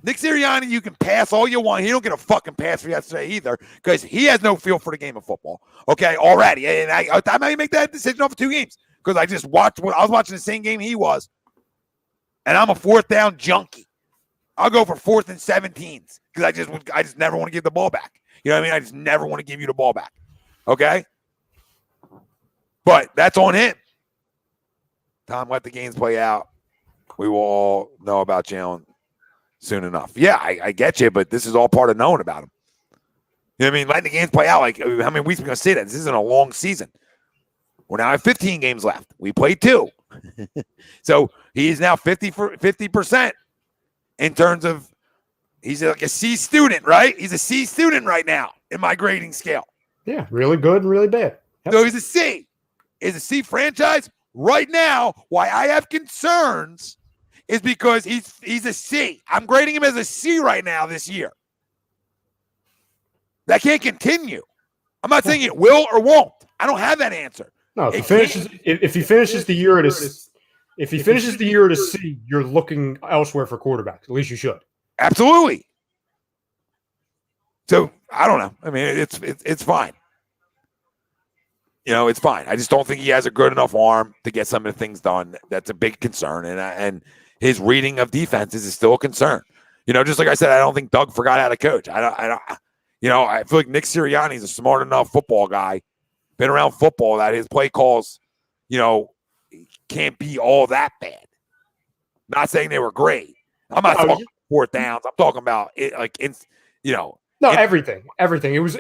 Nick Sirianni, you can pass all you want. He don't get a fucking pass for yesterday either because he has no feel for the game of football. Okay, already. And I might make that decision off of 2 games because I was watching the same game he was, and I'm a 4th down junkie. I'll go for 4th and 17s because I just never want to give the ball back. You know what I mean? I just never want to give you the ball back. Okay? But that's on him. Tom, let the games play out. We will all know about Jalen soon enough. Yeah, I get you, but this is all part of knowing about him. You know what I mean? Letting the games play out. Like, how many weeks are we going to say that? This isn't a long season. We're now at 15 games left. We played 2. So he's now 50% in terms of he's like a C student, right? He's a C student right now in my grading scale. Yeah, really good and really bad. Yep. So he's a C. Is a C franchise right now. Why I have concerns is because he's a C. I'm grading him as a C right now this year. That can't continue. I'm not saying it will or won't. I don't have that answer. No, if he finishes the year at a C, you're looking elsewhere for quarterbacks. At least you should. Absolutely. So I don't know. I mean, it's fine. It's fine. I just don't think he has a good enough arm to get some of the things done. That's a big concern, and his reading of defenses is still a concern. Just like I said, I don't think Doug forgot how to coach. I feel like Nick Sirianni is a smart enough football guy, been around football, that his play calls, can't be all that bad. Not saying they were great. I'm not talking 4th downs. I'm talking about it, everything. It was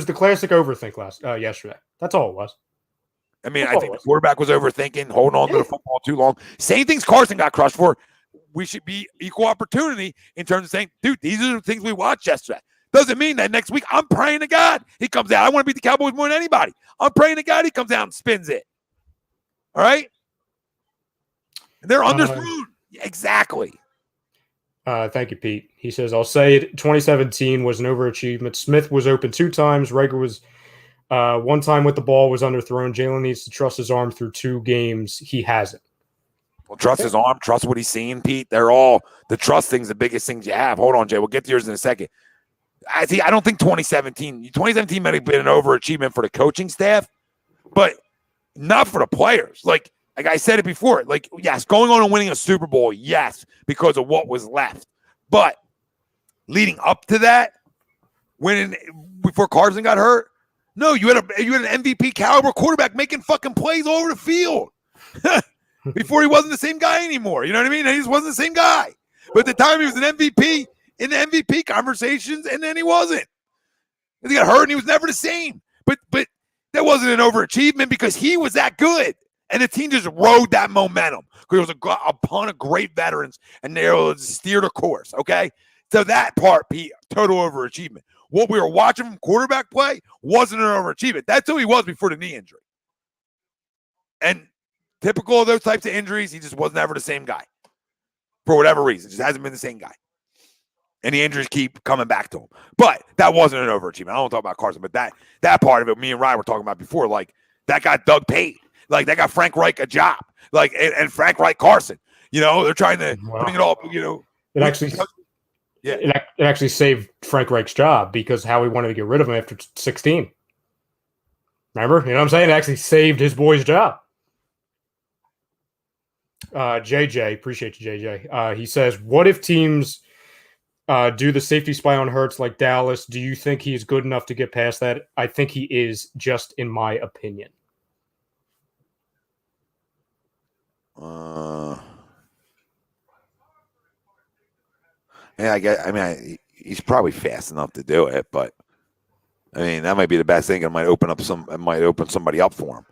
the classic overthink yesterday. That's all it was. I mean, I think the quarterback was overthinking, holding on to the football too long. Same things Carson got crushed for. We should be equal opportunity in terms of saying, dude, these are the things we watched yesterday. Doesn't mean that next week I'm praying to God he comes out. I want to beat the Cowboys more than anybody. I'm praying to God he comes out and spins it. All right? And they're underthrown. Exactly. Thank you, Pete. He says, I'll say it, 2017 was an overachievement. Smith was open 2 times. Rager was 1 time with the ball, was underthrown. Jalen needs to trust his arm through 2 games. He hasn't. Well, trust his arm. Trust what he's seeing, Pete. The trust thing's the biggest things you have. Hold on, Jay. We'll get to yours in a second. I don't think 2017 might have been an overachievement for the coaching staff, but not for the players. Like I said it before, yes, going on and winning a Super Bowl, yes, because of what was left. But leading up to that, before Carson got hurt, no, you had an MVP caliber quarterback making fucking plays all over the field before he wasn't the same guy anymore. You know what I mean? He just wasn't the same guy. But at the time he was an MVP in the MVP conversations, and then he wasn't. He got hurt and he was never the same. But that wasn't an overachievement because he was that good. And the team just rode that momentum because it was a ton of great veterans, and they were able to steer the course, okay? So that part, Pete, total overachievement. What we were watching from quarterback play wasn't an overachievement. That's who he was before the knee injury. And typical of those types of injuries, he just was never the same guy. For whatever reason, just hasn't been the same guy. and the injuries keep coming back to him. But that wasn't an overachievement. I don't talk about Carson, but that part of it, me and Ryan were talking about before, like that got Doug paid. Like that got Frank Reich a job. Like and Frank Reich Carson. They're trying to bring it all, It actually it actually saved Frank Reich's job because Howie wanted to get rid of him after 16. Remember? You know what I'm saying? It actually saved his boy's job. JJ, appreciate you, JJ. He says, what if teams do the safety spy on Hurts like Dallas? Do you think he's good enough to get past that? I think he is, just in my opinion. Yeah, he's probably fast enough to do it, but that might be the best thing. It might open somebody up for him.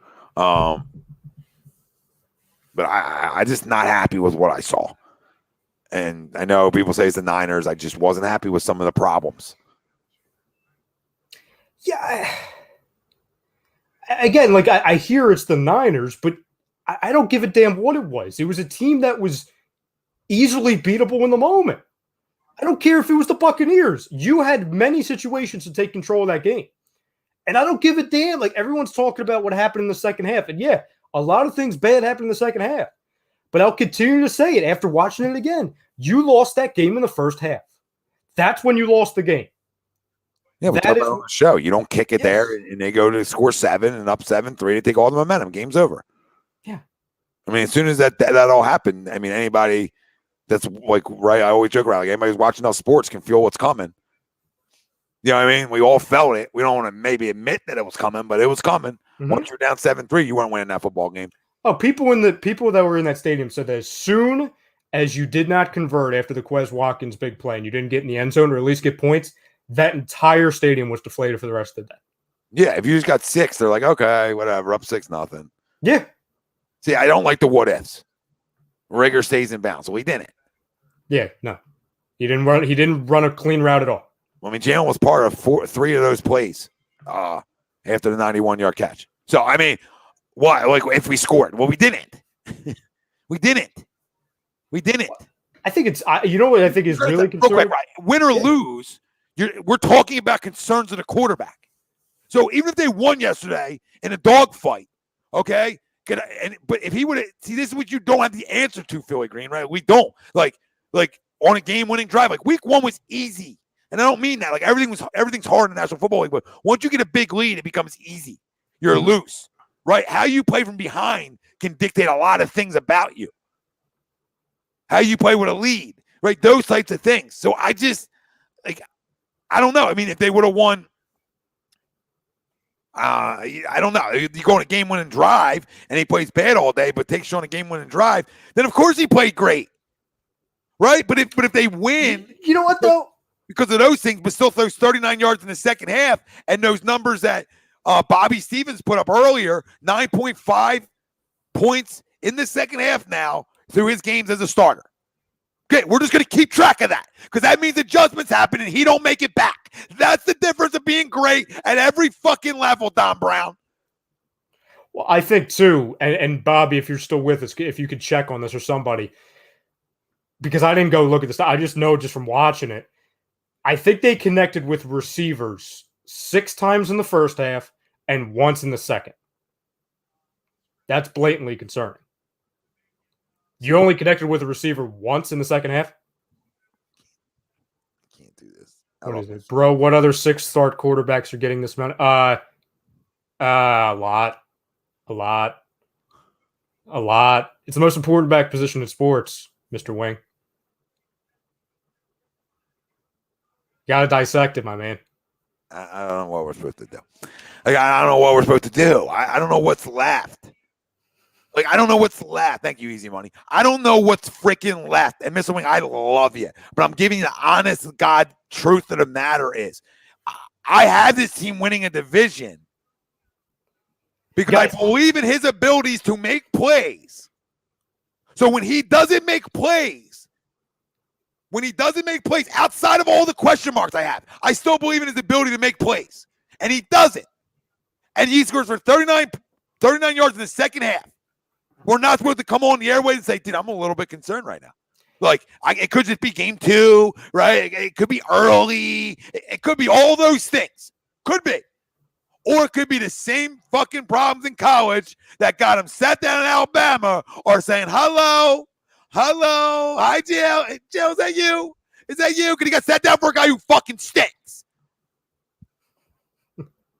But I just not happy with what I saw. And I know people say it's the Niners. I just wasn't happy with some of the problems. Yeah. Again, like I hear it's the Niners, but I don't give a damn what it was. It was a team that was easily beatable in the moment. I don't care if it was the Buccaneers. You had many situations to take control of that game. And I don't give a damn. Like, everyone's talking about what happened in the second half. And yeah, a lot of things bad happened in the second half. But I'll continue to say it after watching it again. You lost that game in the first half. That's when you lost the game. Yeah, we talked about it on the show. You don't kick it there, and they go to score 7 and up 7-3. They take all the momentum. Game's over. Yeah. As soon as that all happened, anybody that's like, right, I always joke around, like anybody who's watching those sports can feel what's coming. You know what I mean? We all felt it. We don't want to maybe admit that it was coming, but it was coming. Mm-hmm. Once you're down 7-3, you weren't winning that football game. Oh, people that were in that stadium said that as soon as you did not convert after the Quez Watkins big play and you didn't get in the end zone or at least get points, that entire stadium was deflated for the rest of the day. Yeah, if you just got 6, they're like, okay, whatever, up 6-0. Yeah. See, I don't like the what ifs. Rigger stays in bounds. Well, he didn't. Yeah, no. He didn't run a clean route at all. Jalen was part of 3 of those plays after the 91-yard catch. So, why? Like, if we scored? Well, we didn't. We didn't. I think it's, you know what I think is really concerning? Right. Win or lose, we're talking about concerns of the quarterback. So even if they won yesterday in a dogfight, okay? But if he would have, see, this is what you don't have the answer to, Philly Green, right? We don't. Like on a game-winning drive, like week 1 was easy. And I don't mean that. Like everything's hard in the National Football League, but once you get a big lead, it becomes easy. You're loose, right? How you play from behind can dictate a lot of things about you. How you play with a lead, right? Those types of things. So I just, I don't know. If they would have won, I don't know. You go on a game-winning drive, and he plays bad all day, but takes you on a game-winning drive, then of course he played great, right? But if they win, you know what though? Because of those things, but still throws 39 yards in the second half, and those numbers that Bobby Stevens put up earlier, 9.5 points in the second half now through his games as a starter. Okay, we're just going to keep track of that because that means adjustments happen and he don't make it back. That's the difference of being great at every fucking level, Don Brown. Well, I think too, and Bobby, if you're still with us, if you could check on this or somebody, because I didn't go look at this. I just know just from watching it, I think they connected with receivers 6 times in the first half and once in the second. That's blatantly concerning. You only connected with a receiver once in the second half? Can't do this. What is it? Bro, what other 6-start quarterbacks are getting this amount? A lot. It's the most important back position in sports, Mr. Wing. Got to dissect it, my man. I don't know what we're supposed to do. I don't know what we're supposed to do. I don't know what's left. I don't know what's left. Thank you, Easy Money. I don't know what's freaking left. And Mr. Wing, I love you. But I'm giving you the honest God truth of the matter is I have this team winning a division because I believe in his abilities to make plays. So when he doesn't make plays outside of all the question marks I have, I still believe in his ability to make plays. And he doesn't. And he scores for 39 yards in the second half. We're not supposed to come on the airways and say, dude, I'm a little bit concerned right now. Like, it could just be game 2, right? It could be early. It could be all those things. Could be. Or it could be the same fucking problems in college that got him sat down in Alabama or saying, hello, hi, Jill. Jill, is that you? Is that you? Because he got sat down for a guy who fucking stinks.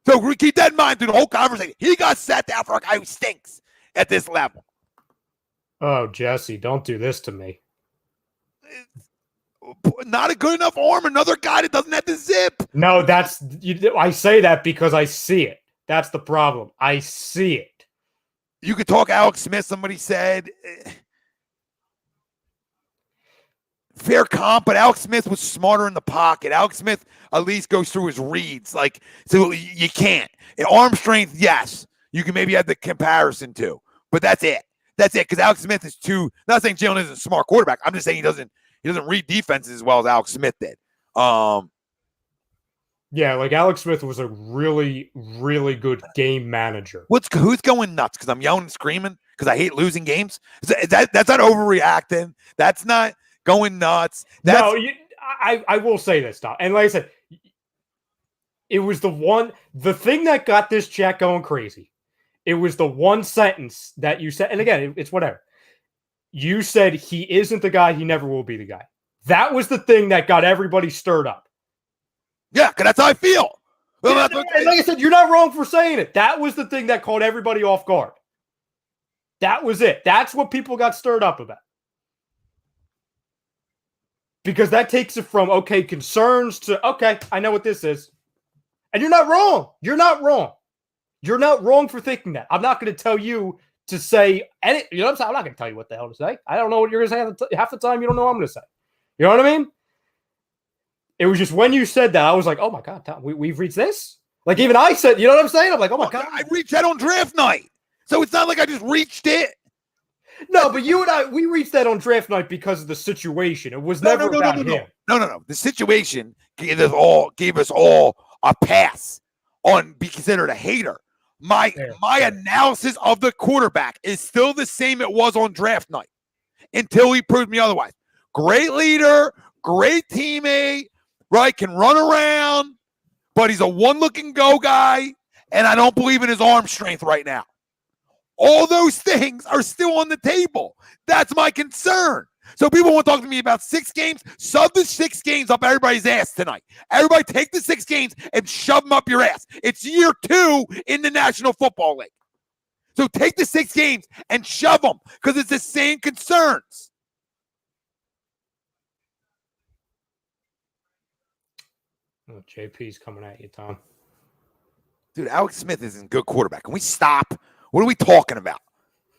So we keep that in mind through the whole conversation. He got sat down for a guy who stinks at this level. Oh, Jesse, don't do this to me. Not a good enough arm. Another guy that doesn't have the zip. No, I say that because I see it. That's the problem. I see it. You could talk Alex Smith. Somebody said fair comp, but Alex Smith was smarter in the pocket. Alex Smith at least goes through his reads. Like, so you can't. In arm strength, yes, you can maybe have the comparison to, but that's it. That's it. Because Alex Smith is not saying Jalen isn't a smart quarterback. I'm just saying he doesn't read defenses as well as Alex Smith did. Yeah, like Alex Smith was a really, really good game manager. Who's going nuts? Because I'm yelling and screaming because I hate losing games. That's not overreacting. That's not going nuts. I will say this, Tom. And like I said, it was the thing that got this chat going crazy. It was the one sentence that you said, and again, it's whatever. You said he isn't the guy, he never will be the guy. That was the thing that got everybody stirred up. Yeah, because that's how I feel. Well, and like I said, you're not wrong for saying it. That was the thing that caught everybody off guard. That was it. That's what people got stirred up about. Because that takes it from, okay, concerns to, okay, I know what this is. And you're not wrong. You're not wrong. You're not wrong for thinking that. I'm not going to tell you to say any, you know what I'm saying? I'm not going to tell you what the hell to say. I don't know what you're going to say half the time. You don't know what I'm going to say. You know what I mean? It was just when you said that, I was like, oh my God, Tom, we've reached this? Like even I said, you know what I'm saying? I'm like, oh my God. I reached that on draft night. So it's not like I just reached it. No, but you and I, we reached that on draft night because of the situation. It was never about him. No. The situation gave us all a pass on be considered a hater. My analysis of the quarterback is still the same it was on draft night until he proved me otherwise. Great leader, great teammate, right? Can run around, but he's a one-look-and-go guy, and I don't believe in his arm strength right now. All those things are still on the table. That's my concern. So people want to talk to me about 6 games. Shove the 6 games up everybody's ass tonight. Everybody take the 6 games and shove them up your ass. It's year 2 in the National Football League. So take the 6 games and shove them because it's the same concerns. Oh, JP's coming at you, Tom. Dude, Alex Smith isn't a good quarterback. Can we stop? What are we talking about?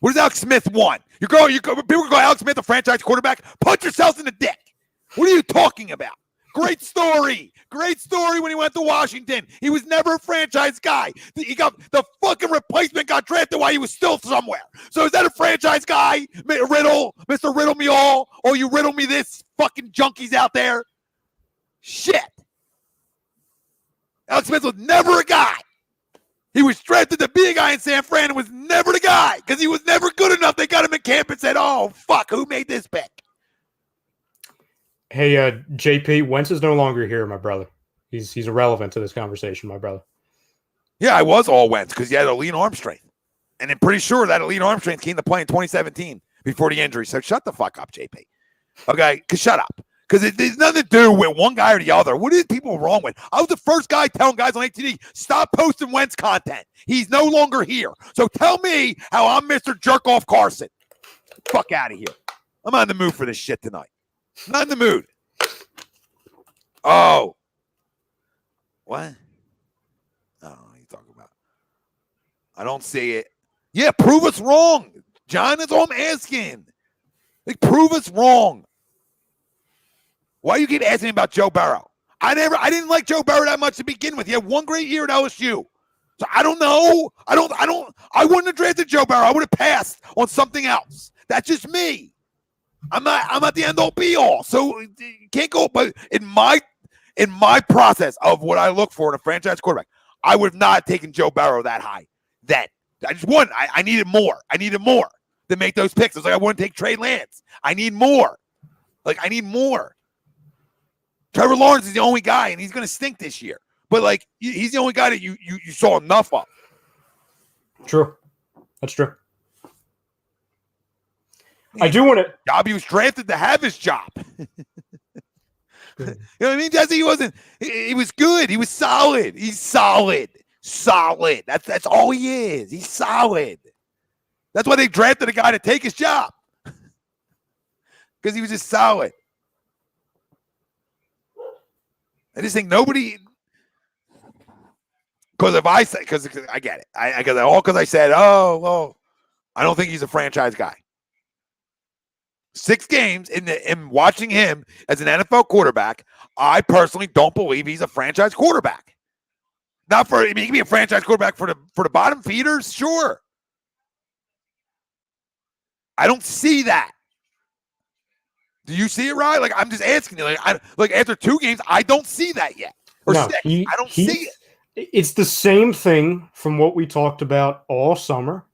What does Alex Smith want? people go, Alex Smith, a franchise quarterback? Punch yourselves in the dick. What are you talking about? Great story. Great story when he went to Washington. He was never a franchise guy. He got the fucking replacement got drafted while he was still somewhere. So is that a franchise guy? Riddle, Mr. Riddle me all. Oh, you riddle me this fucking junkies out there. Shit. Alex Smith was never a guy. He was drafted to be a guy in San Fran and was never the guy because he was never good enough. They got him in camp and said, oh, fuck, who made this pick? Hey, JP, Wentz is no longer here, my brother. He's irrelevant to this conversation, my brother. Yeah, I was all Wentz because he had elite arm strength. And I'm pretty sure that elite arm strength came to play in 2017 before the injury. So shut the fuck up, JP. Okay, because shut up. Because there's nothing to do with one guy or the other. What is people wrong with? I was the first guy telling guys on ATD, stop posting Wentz content. He's no longer here. So tell me how I'm Mr. Jerk-Off Carson. Fuck out of here. I'm not in the mood for this shit tonight. Not in the mood. Oh. What? I don't know what you're talking about. I don't see it. Yeah, prove us wrong. John, that's all I'm asking. Like, prove us wrong. Why you keep asking me about Joe Burrow? I didn't like Joe Burrow that much to begin with. He had one great year at LSU. So I don't know. I wouldn't have drafted Joe Burrow. I would have passed on something else. That's just me. I'm not the end all be all. So you can't go, but in my process of what I look for in a franchise quarterback, I would have not taken Joe Burrow that high then. I just wouldn't. I needed more. I needed more to make those picks. I was like, I wouldn't take Trey Lance. I need more. Like, I need more. Trevor Lawrence is the only guy, and he's going to stink this year. But, like, he's the only guy that you saw enough of. True. That's true. I do want to. Job he was drafted to have his job. You know what I mean, Jesse? He was good. He was solid. He's solid. Solid. That's all he is. He's solid. That's why they drafted a guy to take his job. Because he was just solid. I just think nobody. Because if I say, because I get it. Because I said, oh, well, I don't think he's a franchise guy. 6 games in watching him as an NFL quarterback, I personally don't believe he's a franchise quarterback. Not for, he can be a franchise quarterback for the bottom feeders, sure. I don't see that. Do you see it, right? Like, I'm just asking you. Like after 2 games, I don't see that yet. Or No, 6. I don't see it. It's the same thing from what we talked about all summer,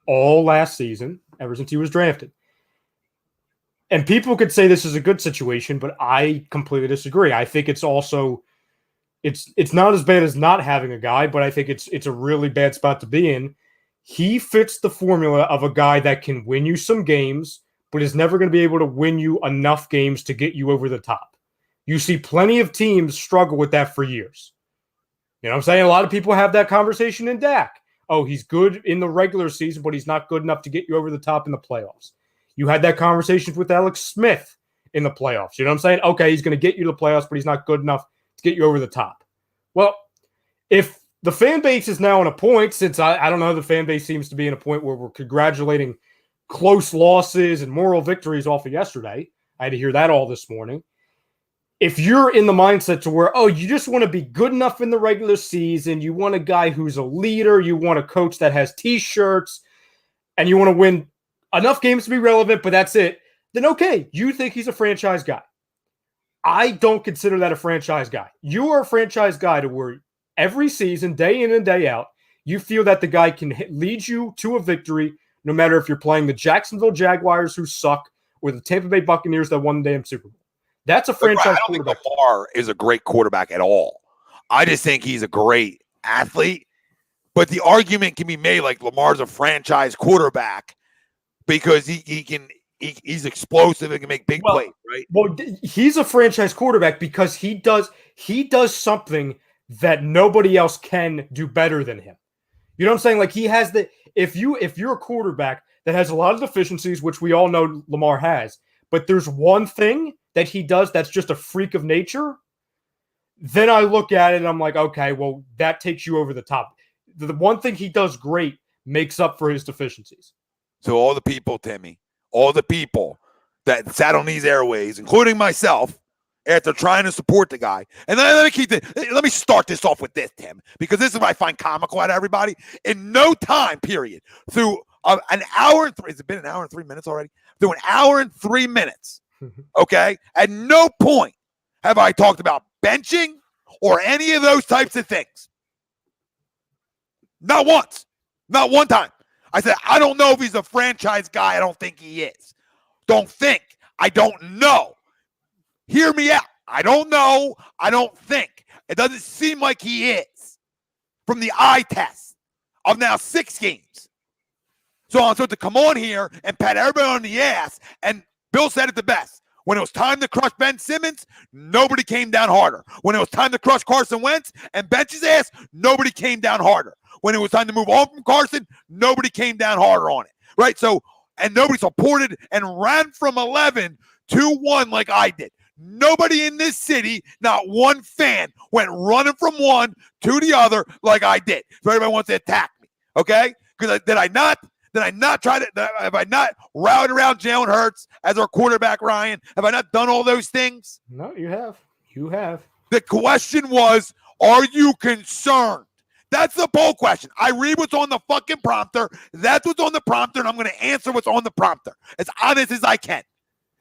all last season, ever since he was drafted. And people could say this is a good situation, but I completely disagree. I think it's also it's not as bad as not having a guy, but I think it's a really bad spot to be in. He fits the formula of a guy that can win you some games, but is never going to be able to win you enough games to get you over the top. You see plenty of teams struggle with that for years. You know what I'm saying? A lot of people have that conversation in Dak. Oh, he's good in the regular season, but he's not good enough to get you over the top in the playoffs. You had that conversation with Alex Smith in the playoffs. You know what I'm saying? Okay, he's going to get you to the playoffs, but he's not good enough to get you over the top. Well, if the fan base is now in a point, since I don't know, the fan base seems to be in a point where we're congratulating close losses and moral victories off of yesterday. I had to hear that all this morning. If you're in the mindset to where, oh, you just want to be good enough in the regular season, you want a guy who's a leader, you want a coach that has T-shirts, and you want to win enough games to be relevant, but that's it, then okay, you think he's a franchise guy. I don't consider that a franchise guy. You are a franchise guy to where every season, day in and day out, you feel that the guy can lead you to a victory, no matter if you're playing the Jacksonville Jaguars, who suck, or the Tampa Bay Buccaneers that won the damn Super Bowl. That's a franchise I don't quarterback. think Lamar is a great quarterback at all. I just think he's a great athlete. But the argument can be made like Lamar's a franchise quarterback because he's explosive and can make big plays, right? Well, he's a franchise quarterback because he does something that nobody else can do better than him. You know what I'm saying? Like, he has if you're a quarterback that has a lot of deficiencies, which we all know Lamar has, but there's one thing that he does that's just a freak of nature, then I look at it and I'm like, okay, well, that takes you over the top. The one thing he does great makes up for his deficiencies. So all the people, Timmy, all the people that sat on these airways, including myself, after trying to support the guy. And let me start this off with this, Tim, because this is what I find comical at everybody. In no time period, through an hour and 3, has it been an hour and 3 minutes already? Through an hour and 3 minutes, okay? At no point have I talked about benching or any of those types of things. Not once. Not one time. I said, I don't know if he's a franchise guy. I don't think he is. Don't think. I don't know. Hear me out. I don't know. I don't think. It doesn't seem like he is from the eye test of now 6 games. So I'm supposed to come on here and pat everybody on the ass. And Bill said it the best. When it was time to crush Ben Simmons, nobody came down harder. When it was time to crush Carson Wentz and bench his ass, nobody came down harder. When it was time to move on from Carson, nobody came down harder on it. Right? So, and nobody supported and ran from 11 to 1 like I did. Nobody in this city, not one fan, went running from one to the other like I did. So everybody wants to attack me. Okay? Because did I not try to, have I not rallied around Jalen Hurts as our quarterback, Ryan? Have I not done all those things? No, you have. You have. The question was, are you concerned? That's the poll question. I read what's on the fucking prompter. That's what's on the prompter, and I'm going to answer what's on the prompter as honest as I can.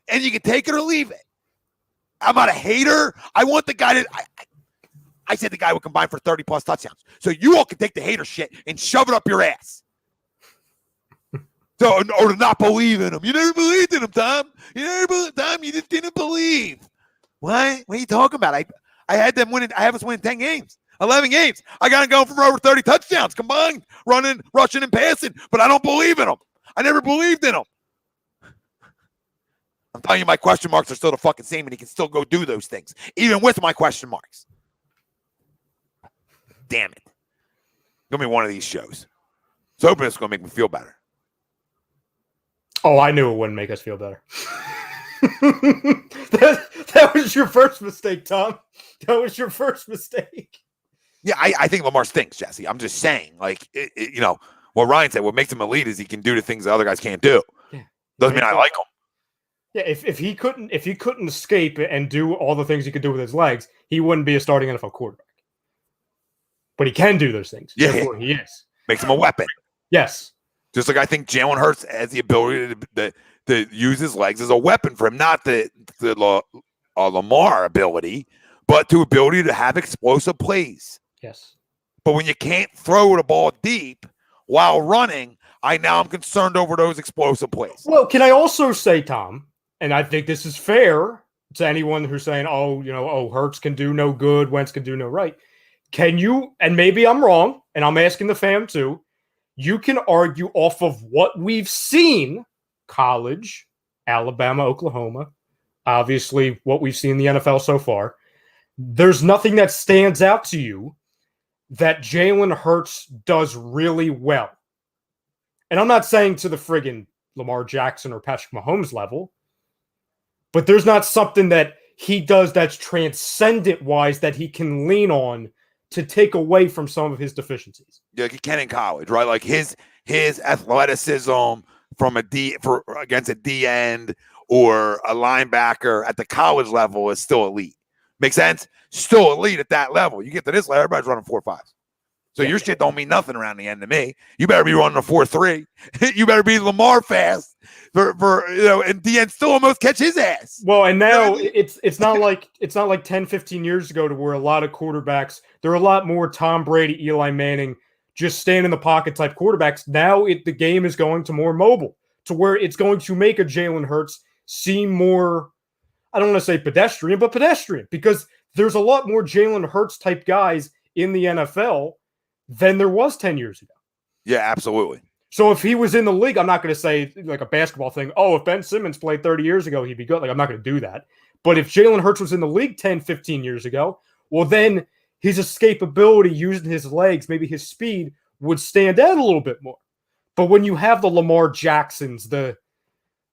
And you can take it or leave it. I'm not a hater. I want the guy I said the guy would combine for 30-plus touchdowns. So you all can take the hater shit and shove it up your ass. So, or to not believe in him. You never believed in him, Tom. You never believed, Tom. You just didn't believe. What? What are you talking about? I had them winning. I have us winning 10 games, 11 games. I got them going for over 30 touchdowns combined, running, rushing, and passing. But I don't believe in them. I never believed in them. I'm telling you, my question marks are still the fucking same, and he can still go do those things, even with my question marks. Damn it. Give me one of these shows. So hoping it's going to make me feel better. Oh, I knew it wouldn't make us feel better. that was your first mistake, Tom. That was your first mistake. Yeah, I think Lamar stinks, Jesse. I'm just saying, like, you know, what Ryan said, what makes him elite is he can do the things the other guys can't do. Yeah. Doesn't mean I like him. Yeah, if he couldn't escape and do all the things he could do with his legs, he wouldn't be a starting NFL quarterback. But he can do those things. Yeah, therefore he is. Makes him a weapon. Yes. Just like I think Jalen Hurts has the ability to use his legs as a weapon for him, not the Lamar ability, but the ability to have explosive plays. Yes. But when you can't throw the ball deep while running, I'm concerned over those explosive plays. Well, can I also say, Tom, and I think this is fair to anyone who's saying, Hurts can do no good, Wentz can do no right. Can you, and maybe I'm wrong, and I'm asking the fam too, you can argue off of what we've seen, college, Alabama, Oklahoma, obviously what we've seen in the NFL so far, there's nothing that stands out to you that Jalen Hurts does really well. And I'm not saying to the friggin' Lamar Jackson or Patrick Mahomes level, but there's not something that he does that's transcendent-wise that he can lean on to take away from some of his deficiencies. Yeah, like he can in college, right? Like his athleticism from against a D end or a linebacker at the college level is still elite. Make sense? Still elite at that level. You get to this level, everybody's running 4.5s. So your shit don't mean nothing around the end to me. You better be running a 4.3. You better be Lamar fast for and DN still almost catch his ass. Well, and now it's not like 10, 15 years ago to where a lot of quarterbacks, there are a lot more Tom Brady, Eli Manning, just stand in the pocket type quarterbacks. Now the game is going to more mobile, to where it's going to make a Jalen Hurts seem more, I don't want to say pedestrian, but pedestrian, because there's a lot more Jalen Hurts type guys in the NFL than there was 10 years ago. Yeah, absolutely. So if he was in the league, I'm not going to say like a basketball thing, if Ben Simmons played 30 years ago, he'd be good. Like, I'm not going to do that. But if Jalen Hurts was in the league 10, 15 years ago, well, then his escapability using his legs, maybe his speed, would stand out a little bit more. But when you have the Lamar Jacksons, the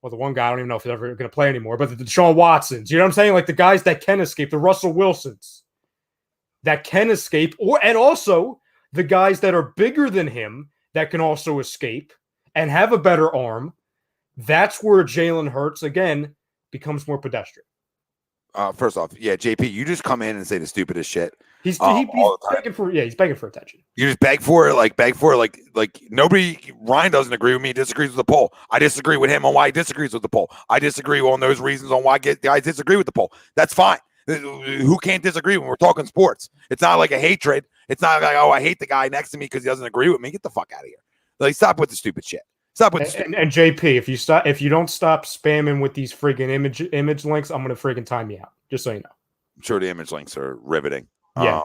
one guy, I don't even know if he's ever going to play anymore, but the Deshaun Watsons, you know what I'm saying? Like the guys that can escape, the Russell Wilsons that can escape, and also the guys that are bigger than him that can also escape and have a better arm, that's where Jalen Hurts, again, becomes more pedestrian. First off, yeah, JP, you just come in and say the stupidest shit. He's begging for attention. You just beg for it, like nobody. Ryan doesn't agree with me. He disagrees with the poll. I disagree with him on why he disagrees with the poll. I disagree on those reasons on why guys disagree with the poll. That's fine. Who can't disagree when we're talking sports? It's not like a hatred. It's not like, I hate the guy next to me because he doesn't agree with me. Get the fuck out of here. Like, stop with the stupid shit. Stop with the stupid. And JP, if you don't stop spamming with these friggin' image links, I'm gonna friggin' time you out. Just so you know. I'm sure the image links are riveting. Yeah.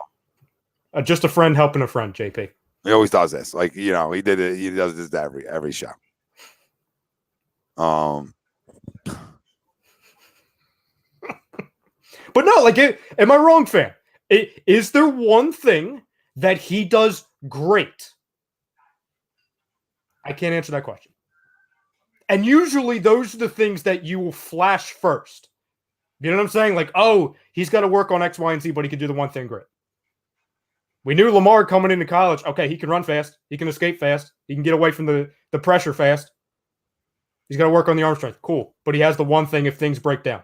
Just a friend helping a friend, JP. He always does this. Like, he did it. He does this every show. But no, am I wrong, fam? Is there one thing that he does great? I can't answer that question. And usually those are the things that you will flash first. You know what I'm saying? Like, he's got to work on X, Y, and Z, but he can do the one thing great. We knew Lamar coming into college. Okay, he can run fast. He can escape fast. He can get away from the pressure fast. He's got to work on the arm strength. Cool. But he has the one thing if things break down.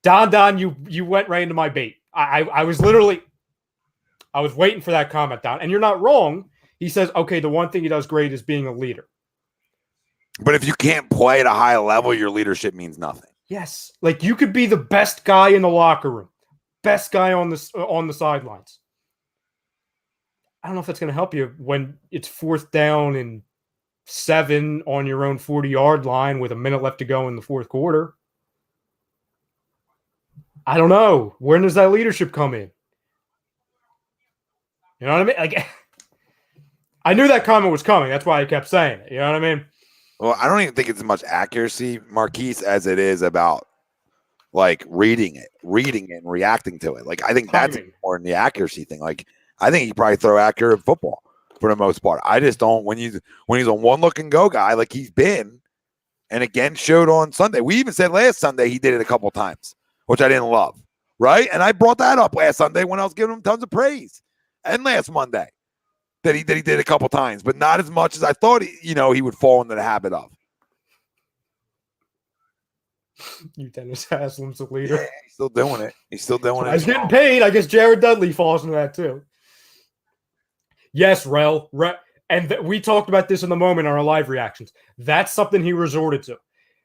Don, you went right into my bait. I was waiting for that comment, Don. And you're not wrong. He says, okay, the one thing he does great is being a leader. But if you can't play at a high level, your leadership means nothing. Yes. Like, you could be the best guy in the locker room. Best guy on the sidelines. I don't know if that's going to help you when it's 4th down and 7 on your own 40-yard line with a minute left to go in the fourth quarter. I don't know. When does that leadership come in? You know what I mean? Like, I knew that comment was coming. That's why I kept saying it. You know what I mean? Well, I don't even think it's as much accuracy, Marquise, as it is about like reading it and reacting to it. Like, I think that's more than the accuracy thing. Like, I think he probably throw accurate football for the most part. I just don't when he's a one look and go guy like he's been, and again showed on Sunday. We even said last Sunday he did it a couple times, which I didn't love, right? And I brought that up last Sunday when I was giving him tons of praise, and last Monday that he did a couple times, but not as much as I thought he would fall into the habit of. You Dennis Haslam's the leader. Yeah, he's still doing it. He's He's getting paid. I guess Jared Dudley falls into that too. Yes, Rel. And we talked about this in the moment in our live reactions. That's something he resorted to.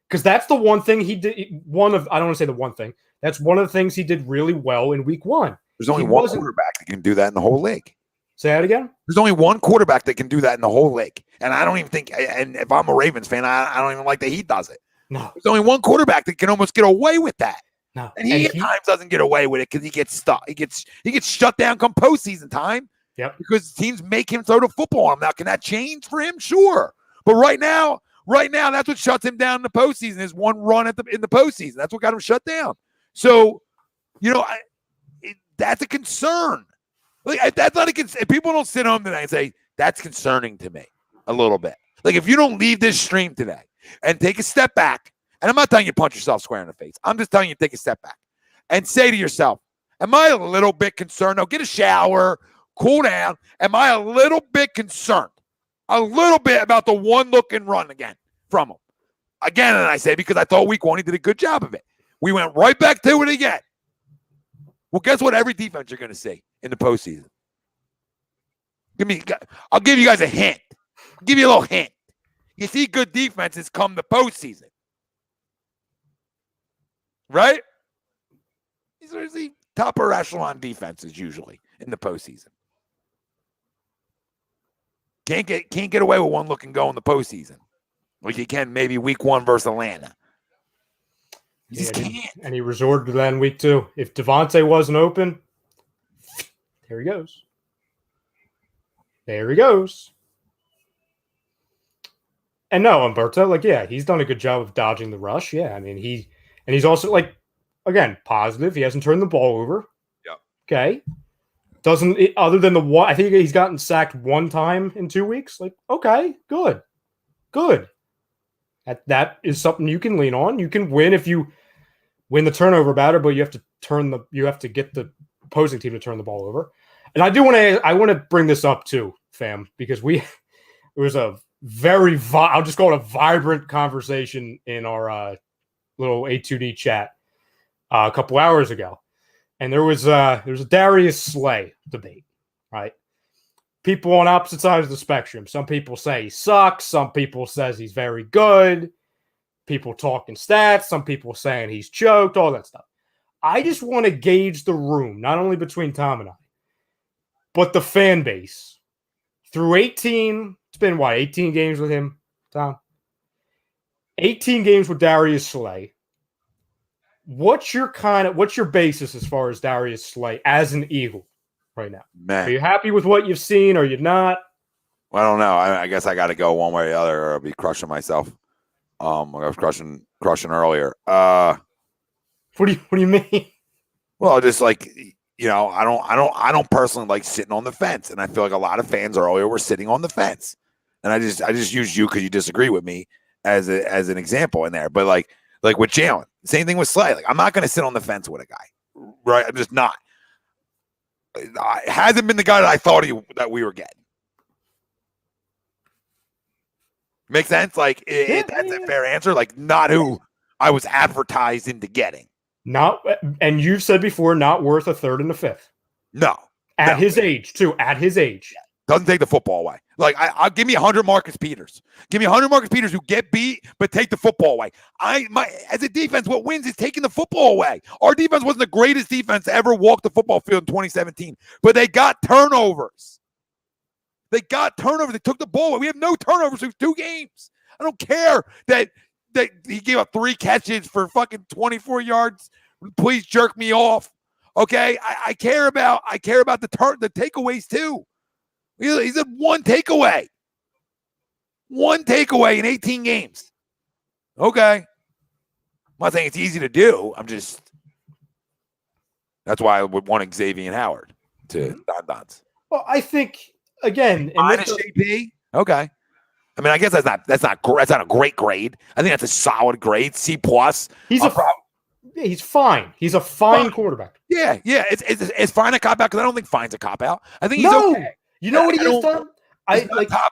Because that's the one thing he did. I don't want to say the one thing. That's one of the things he did really well in week 1. There's only one quarterback that can do that in the whole league. Say that again? There's only one quarterback that can do that in the whole league. And I don't even think, and if I'm a Ravens fan, I don't even like that he does it. No. There's only one quarterback that can almost get away with that. No. And he at times doesn't get away with it because he gets stuck. He gets shut down come postseason time. Yep. Because teams make him throw the football on him. Now, can that change for him? Sure. But right now, that's what shuts him down in the postseason is one run in the postseason. That's what got him shut down. So, that's a concern. Like, that's not a concern. People don't sit home today and say, that's concerning to me a little bit. Like, if you don't leave this stream today and take a step back, and I'm not telling you to punch yourself square in the face. I'm just telling you to take a step back and say to yourself, am I a little bit concerned? Now, get a shower, cool down. Am I a little bit concerned? A little bit about the one look and run again from him. Again, and I say because I thought week 1 he did a good job of it. We went right back to it again. Well, guess what? Every defense you're going to see in the postseason. I'll give you guys a hint. I'll give you a little hint. You see good defenses come the postseason. Right? These are the upper echelon defenses usually in the postseason. Can't get away with one look and go in the postseason. Like you can maybe week 1 versus Atlanta. You just can't. And he resorted to that in week 2. If Devontae wasn't open, there he goes. There he goes. And no, Umberto, he's done a good job of dodging the rush. Yeah, I mean, he's also, again, positive. He hasn't turned the ball over. Yep. Okay. Other than the one, I think he's gotten sacked 1 time in 2 weeks. Okay, good. That is something you can lean on. You can win if you win the turnover battle, but you have to get the opposing team to turn the ball over. And I want to bring this up too, fam, because it was a very I'll just call it a vibrant conversation in our little A2D chat a couple hours ago. And there was a Darius Slay debate, right? People on opposite sides of the spectrum. Some people say he sucks. Some people says he's very good. People talking stats. Some people saying he's choked, all that stuff. I just want to gauge the room, not only between Tom and I, but the fan base. Through 18, it's been 18 games with him, Tom? 18 games with Darius Slay. What's your basis as far as Darius Slay as an Eagle right now? Man. Are you happy with what you've seen? Or are you not? Well, I don't know. I guess I got to go one way or the other, or I'll be crushing myself. I was crushing earlier. What do you mean? Well, just I don't personally like sitting on the fence, and I feel like a lot of fans earlier were sitting on the fence, and I just used you because you disagree with me as an example in there. But like with Jalen, same thing with Slay. I'm not going to sit on the fence with a guy, right? I'm just not. It hasn't been the guy that I thought that we were getting. Make sense? That's a fair answer. Not who I was advertised into getting. Not, and you've said before, not worth a 3rd and a 5th. No. At his age, too. At his age. Doesn't take the football away. I'll give me 100 Marcus Peters. Give me 100 Marcus Peters who get beat, but take the football away. As a defense, what wins is taking the football away. Our defense wasn't the greatest defense to ever walk the football field in 2017, but they got turnovers. They got turnovers. They took the ball away. We have no turnovers through 2 games. I don't care that he gave up 3 catches for fucking 24 yards. Please jerk me off. Okay? I care about the takeaways too. He's had 1 takeaway. 1 takeaway in 18 games. Okay. I'm not saying it's easy to do. That's why I would want Xavier Howard to Dons. Well, I think again, Minus JP. Okay. I mean, I guess that's not a great grade. I think that's a solid grade, C+. He's fine. He's a fine quarterback. Yeah. It's fine a cop out because I don't think fine's a cop out. I think he's okay. You know what he has done?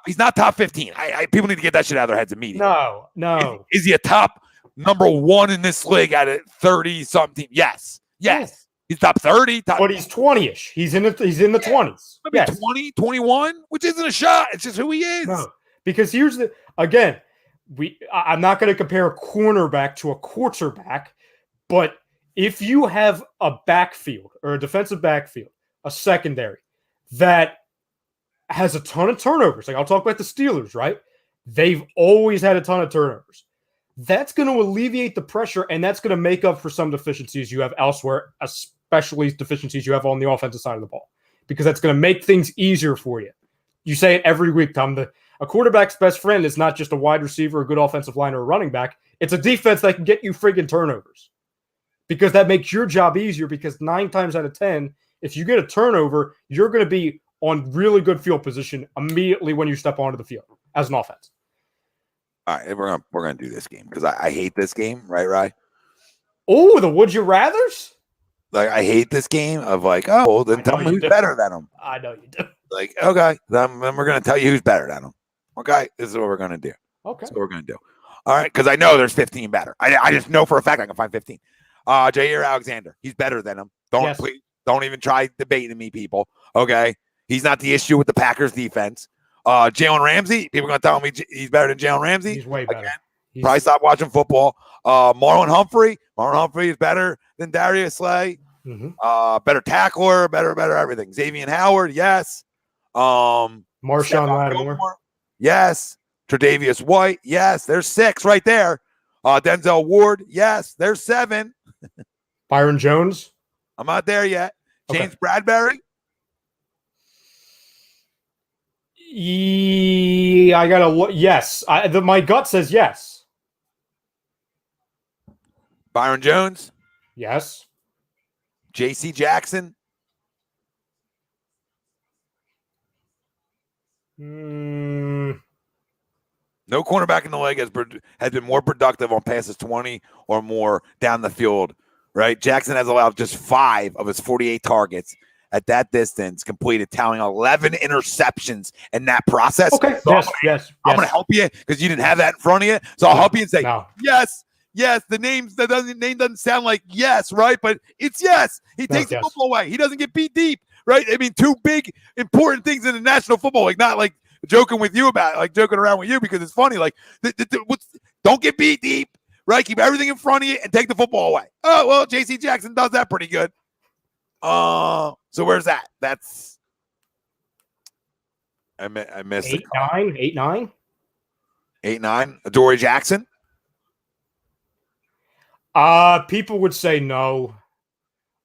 He's not top 15. People need to get that shit out of their heads immediately. No. Is he a top number 1 in this league at a 30-something? Yes. He's top 30. But he's 20-ish. He's in the 20s. Maybe yes. 20, 21, which isn't a shot. It's just who he is. No, because I'm not going to compare a cornerback to a quarterback, but if you have a backfield or a defensive backfield, a secondary that has a ton of turnovers, like I'll talk about the Steelers, right? They've always had a ton of turnovers. That's going to alleviate the pressure, and that's going to make up for some deficiencies you have elsewhere, especially deficiencies you have on the offensive side of the ball, because that's going to make things easier for you. You say it every week, Tom. A quarterback's best friend is not just a wide receiver, a good offensive line, or a running back. It's a defense that can get you friggin' turnovers, because that makes your job easier, because 9 times out of 10, if you get a turnover, you're going to be on really good field position immediately when you step onto the field as an offense. All right, we're gonna do this game because I hate this game, right, Rye? Oh, the would you rather's? Like, I hate this game of like, oh, well, then tell me who's better than him. I know you do. Like, okay, then we're gonna tell you who's better than him. Okay, this is what we're gonna do. Okay, that's what we're gonna do. All right, because I know there's 15 better. I just know for a fact I can find 15. Jair Alexander, he's better than him. Don't even try debating me, people. Okay, he's not the issue with the Packers defense. Jalen Ramsey, people are going to tell me he's better than Jalen Ramsey. He's way better. Probably stop watching football. Marlon Humphrey is better than Darius Slay. Mm-hmm. Better tackler, better everything. Xavier Howard, yes. Marshawn Lattimore, yes. Tre'Davious White, yes. There's 6 right there. Denzel Ward, yes. There's 7. Byron Jones. I'm not there yet. James Bradbury. I gotta look. Yes, my gut says yes. Byron Jones. Yes. J.C. Jackson. No cornerback in the league has been more productive on passes 20 or more down the field. Right, Jackson has allowed just 5 of his 48 targets at that distance completed, tallying 11 interceptions in that process. Okay. So yes. I'm going to help you because you didn't have that in front of you. So I'll help you and say, yes. The name doesn't sound like yes, right? But it's yes. He takes the football away. He doesn't get beat deep, right? I mean, 2 big, important things in the National Football League, not like joking with you about it, like joking around with you because it's funny. Like, don't get beat deep, right? Keep everything in front of you and take the football away. Oh, well, J.C. Jackson does that pretty good. So where's that? That's I missed 8-9. 8-9. Adoree Jackson. People would say no.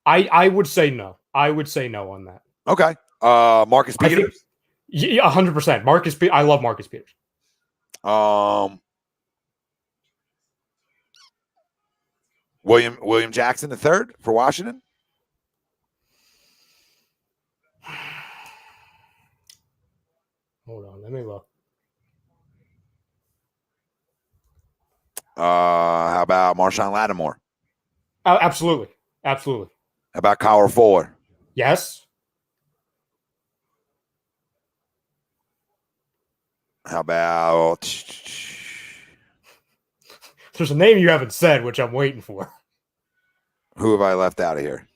I would say no. I would say no on that. Okay. Marcus Peters. 100%. I love Marcus Peters. William Jackson III for Washington. Hold on, let me look. How about Marshawn Lattimore? Absolutely. How about Kyle Fuller? Yes. How about? There's a name you haven't said, which I'm waiting for. Who have I left out of here?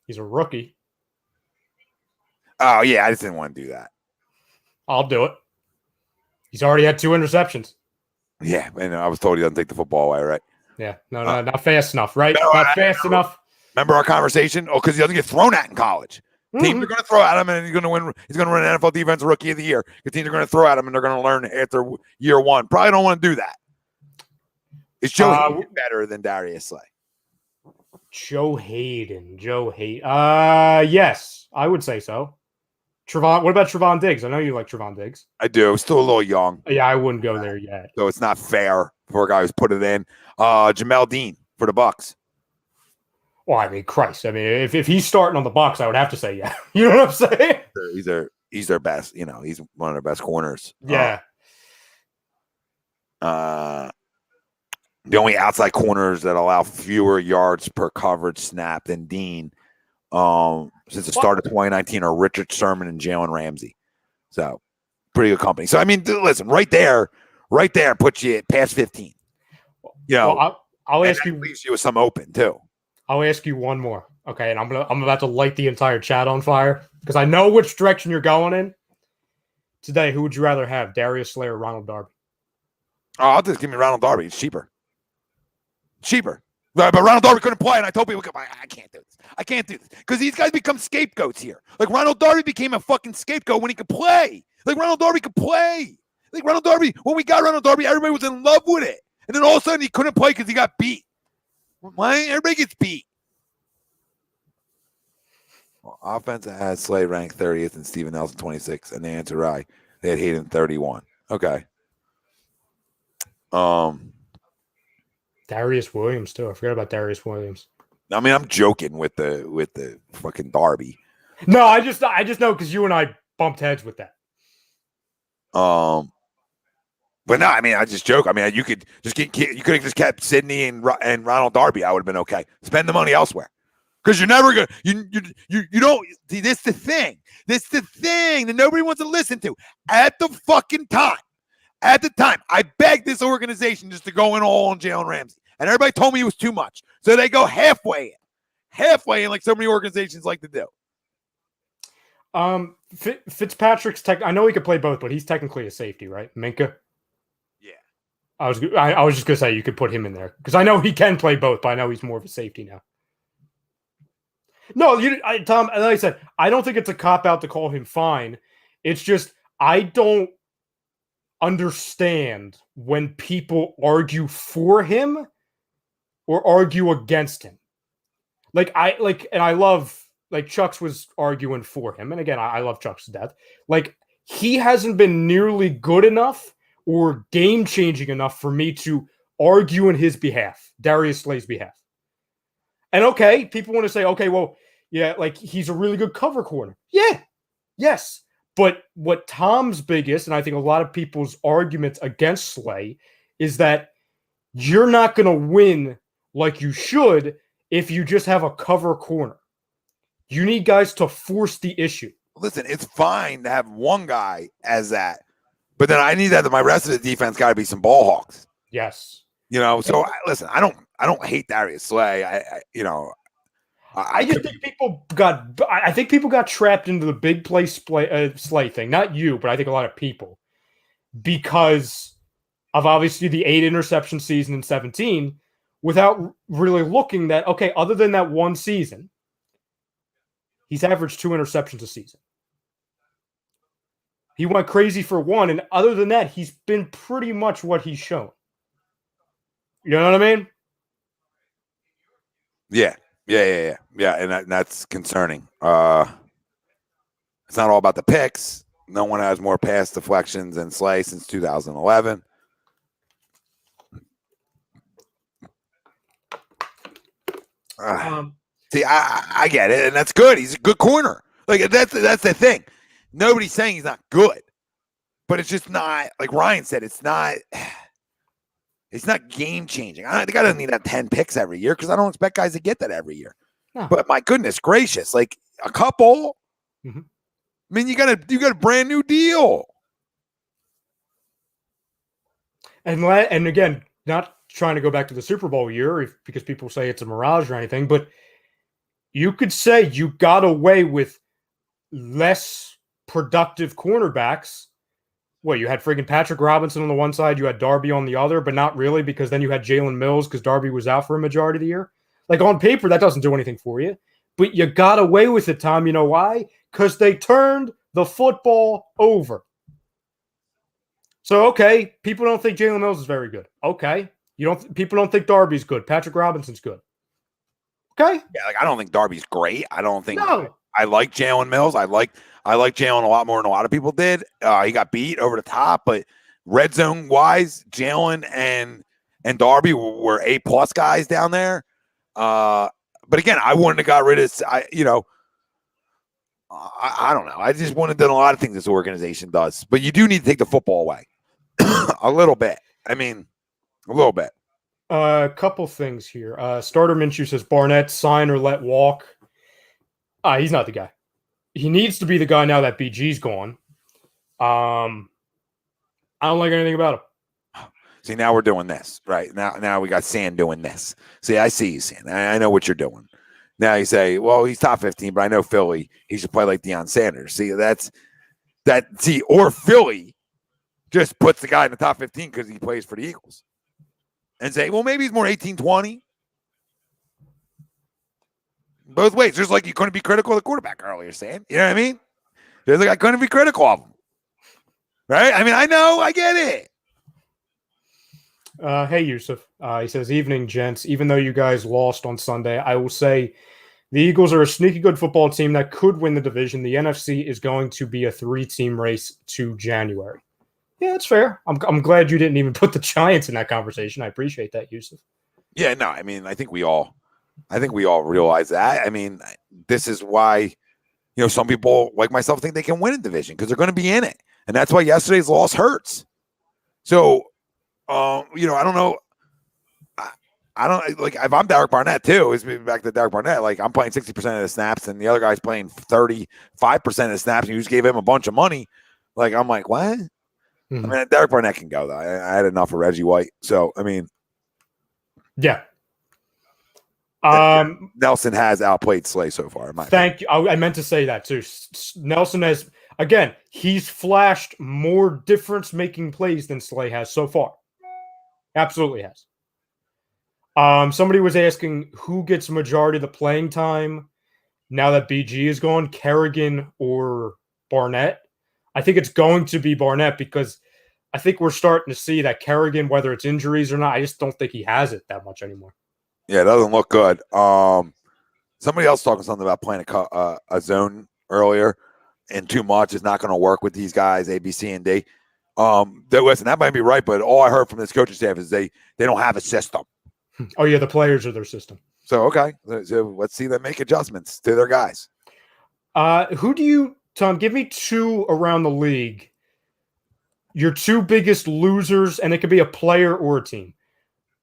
He's a rookie. Oh yeah, I just didn't want to do that. I'll do it. He's already had 2 interceptions. Yeah, and I was told he doesn't take the football away, right? Yeah, not fast enough, right? Not fast enough. Remember our conversation? Oh, because he doesn't get thrown at in college. Teams are going to throw at him, and he's going to win. He's going to win an NFL Defensive Rookie of the Year. The teams are going to throw at him, and they're going to learn after year one. Probably don't want to do that. Is Joe Hayden better than Darius Slay? Joe Hayden. Yes, I would say so. Trevon. What about Trevon Diggs? I know you like Trevon Diggs. I do. Still a little young. Yeah, I wouldn't go there yet. So it's not fair for a guy who's put it in. Jamel Dean for the Bucks. Well, I mean, Christ. I mean, if he's starting on the Bucks, I would have to say yeah. You know what I'm saying? He's their best. You know, he's one of their best corners. Yeah. The only outside corners that allow fewer yards per coverage snap than Dean since the start of 2019 are Richard Sherman and Jalen Ramsey. So pretty good company. So I mean, listen, right there puts you past 15. You know, well, I'll ask you. Leaves you with some open too. I'll ask you one more. Okay, and I'm about to light the entire chat on fire because I know which direction you're going in. Today, who would you rather have, Darius Slay or Ronald Darby? Oh, I'll just give me Ronald Darby. It's cheaper. But Ronald Darby couldn't play, and I told people, I can't do this. I can't do this. Because these guys become scapegoats here. Like, Ronald Darby became a fucking scapegoat when he could play. Like, Ronald Darby could play. Like, Ronald Darby, when we got Ronald Darby, everybody was in love with it. And then all of a sudden, he couldn't play because he got beat. Why? Everybody gets beat. Well, offense has Slay ranked 30th and Steven Nelson 26th, and the answer right. They had Hayden 31. Okay. Darius Williams too. I forgot about Darius Williams. I mean, I'm joking with the fucking Darby. No, I just know because you and I bumped heads with that. But no, I mean, I just joke. I mean, you could have just kept Sidney and Ronald Darby. I would have been okay. Spend the money elsewhere because you're never gonna you don't see. This the thing that nobody wants to listen to at the fucking time. At the time, I begged this organization just to go in all on Jalen Ramsey, and everybody told me it was too much. So they go halfway in, like so many organizations like to do. Fitzpatrick's I know he could play both, but he's technically a safety, right? Minka. Yeah. I was just gonna say you could put him in there because I know he can play both, but I know he's more of a safety now. No, Tom. Like I said, I don't think it's a cop out to call him fine. It's just I don't understand when people argue for him or argue against him. I love Chucks was arguing for him, and again, I love Chucks to death. Like he hasn't been nearly good enough or game changing enough for me to argue in his behalf, Darius Slay's behalf. And okay, people want to say, okay, well, yeah, like he's a really good cover corner. Yeah, yes. But what Tom's biggest, and I think a lot of people's arguments against Slay, is that you're not going to win like you should if you just have a cover corner. You need guys to force the issue. Listen, it's fine to have one guy as that, but then I need that my rest of the defense got to be some ball hawks. Yes. You know, so listen, I don't hate Darius Slay. I think people got trapped into the big play Slay thing. Not you, but I think a lot of people, because of obviously the 8 interception season in 17, without really looking that, okay, other than that one season, he's averaged 2 interceptions a season. He went crazy for 1, and other than that, he's been pretty much what he's shown. You know what I mean? Yeah, and that's concerning. It's not all about the picks. No one has more pass deflections than Slay since 2011. See, I get it, and that's good. He's a good corner. Like that's the thing. Nobody's saying he's not good, but it's just not like Ryan said. It's not game changing. I think I don't need that 10 picks every year because I don't expect guys to get that every year. No. But my goodness gracious, like a couple. Mm-hmm. I mean, you got a brand new deal. And again, not trying to go back to the Super Bowl year because people say it's a mirage or anything, but you could say you got away with less productive cornerbacks. Well, you had friggin' Patrick Robinson on the one side, you had Darby on the other, but not really because then you had Jalen Mills because Darby was out for a majority of the year. Like on paper, that doesn't do anything for you. but you got away with it, Tom. You know why? Because they turned the football over. So, okay, people don't think Jalen Mills is very good. Okay. People don't think Darby's good. Patrick Robinson's good. Okay. Yeah, like I don't think Darby's great. I don't think No. I like Jalen Mills. I like Jalen a lot more than a lot of people did. He got beat over the top, but red zone wise, Jalen and Darby were A+ guys down there. But again, I wouldn't have got rid of. I don't know. I just wouldn't have done a lot of things this organization does. But you do need to take the football away a little bit. I mean, a little bit. A couple things here. Starter Minshew says Barnett sign or let walk. He's not the guy. He needs to be the guy now that BG's gone. I don't like anything about him. See, now we're doing this, right? Now we got Sand doing this. See, I see you, Sand. I know what you're doing. Now you say, well, he's top 15, but I know Philly. He should play like Deion Sanders. See, or Philly just puts the guy in the top 15 because he plays for the Eagles. And say, well, maybe he's more 18, 20. Both ways. Just like you couldn't be critical of the quarterback earlier, Sam. You know what I mean? Just like I couldn't be critical of him. Right? I mean, I know. I get it. Hey, Yusuf. He says, evening, gents. Even though you guys lost on Sunday, I will say the Eagles are a sneaky good football team that could win the division. The NFC is going to be a 3-team race to January. Yeah, that's fair. I'm glad you didn't even put the Giants in that conversation. I appreciate that, Yusuf. Yeah, no, I mean, I think we all realize that. I mean, this is why, some people like myself think they can win a division because they're going to be in it. And that's why yesterday's loss hurts. So, I don't know. I don't like if I'm Derek Barnett too. It's back to Derek Barnett. Like I'm playing 60% of the snaps and the other guy's playing 35% of the snaps and you just gave him a bunch of money. Like, I'm like, what? Mm-hmm. I mean, Derek Barnett can go though. I had enough of Reggie White. So, I mean, yeah. Nelson has outplayed Slay so far. Thank you. I meant to say that too. Nelson has, again, he's flashed more difference-making plays than Slay has so far. Absolutely has. Somebody was asking who gets majority of the playing time now that BG is gone, Kerrigan or Barnett. I think it's going to be Barnett because I think we're starting to see that Kerrigan, whether it's injuries or not, I just don't think he has it that much anymore. Yeah, it doesn't look good. Somebody else talking something about playing a zone earlier and too much is not going to work with these guys, A, B, C, and D. Listen, that might be right, but all I heard from this coaching staff is they don't have a system. Oh, yeah, the players are their system. So, okay. So let's see them make adjustments to their guys. Tom, give me two around the league. Your two biggest losers, and it could be a player or a team.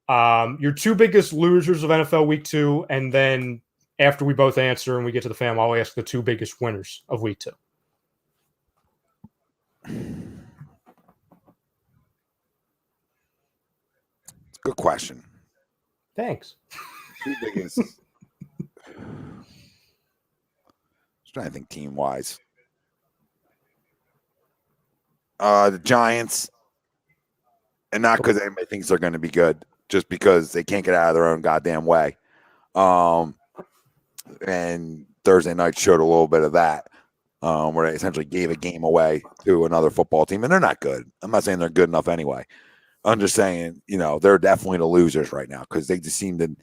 Your two biggest losers of NFL Week 2, and then after we both answer and we get to the fam, I'll ask the two biggest winners of Week 2. Good question. Thanks. Two biggest. Just trying to think team-wise. The Giants, and not because anybody thinks they're going to be good, just because they can't get out of their own goddamn way. And Thursday night showed a little bit of that, where they essentially gave a game away to another football team, and they're not good. I'm not saying they're good enough anyway. I'm just saying, they're definitely the losers right now because they just seem to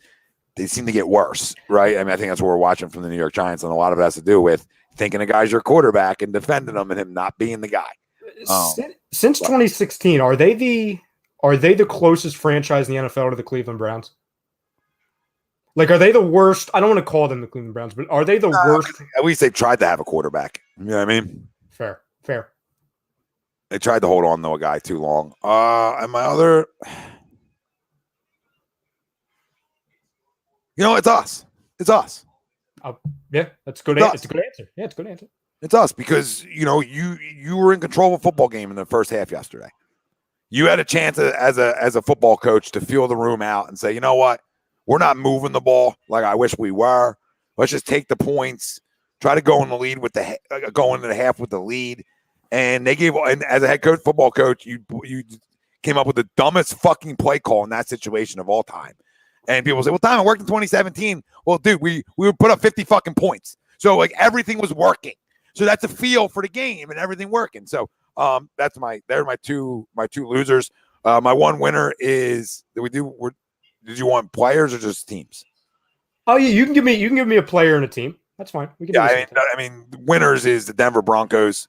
get worse, right? I mean, I think that's what we're watching from the New York Giants, and a lot of it has to do with thinking the guy's your quarterback and defending him and him not being the guy. Since 2016, are they the closest franchise in the NFL to the Cleveland Browns? Like, are they the worst? I don't want to call them the Cleveland Browns, but are they the worst? At least they tried to have a quarterback. You know what I mean? Fair. They tried to hold on to a guy too long. And my other, it's us. It's us. Yeah, that's good. It's a good answer. Yeah, it's a good answer. It's us because you were in control of a football game in the first half yesterday. You had a chance as a football coach to feel the room out and say, you know what, we're not moving the ball like I wish we were. Let's just take the points. Try to go in the lead go into the half with the lead. And and as a head coach, football coach, you came up with the dumbest fucking play call in that situation of all time. And people say, well, Tom, it worked in 2017. Well, dude, we would put up 50 fucking points. So like everything was working. So that's a feel for the game and everything working. So they're my two losers. My one winner is did you want players or just teams? Oh yeah, you can give me a player and a team. That's fine. We can do I mean, winners is the Denver Broncos.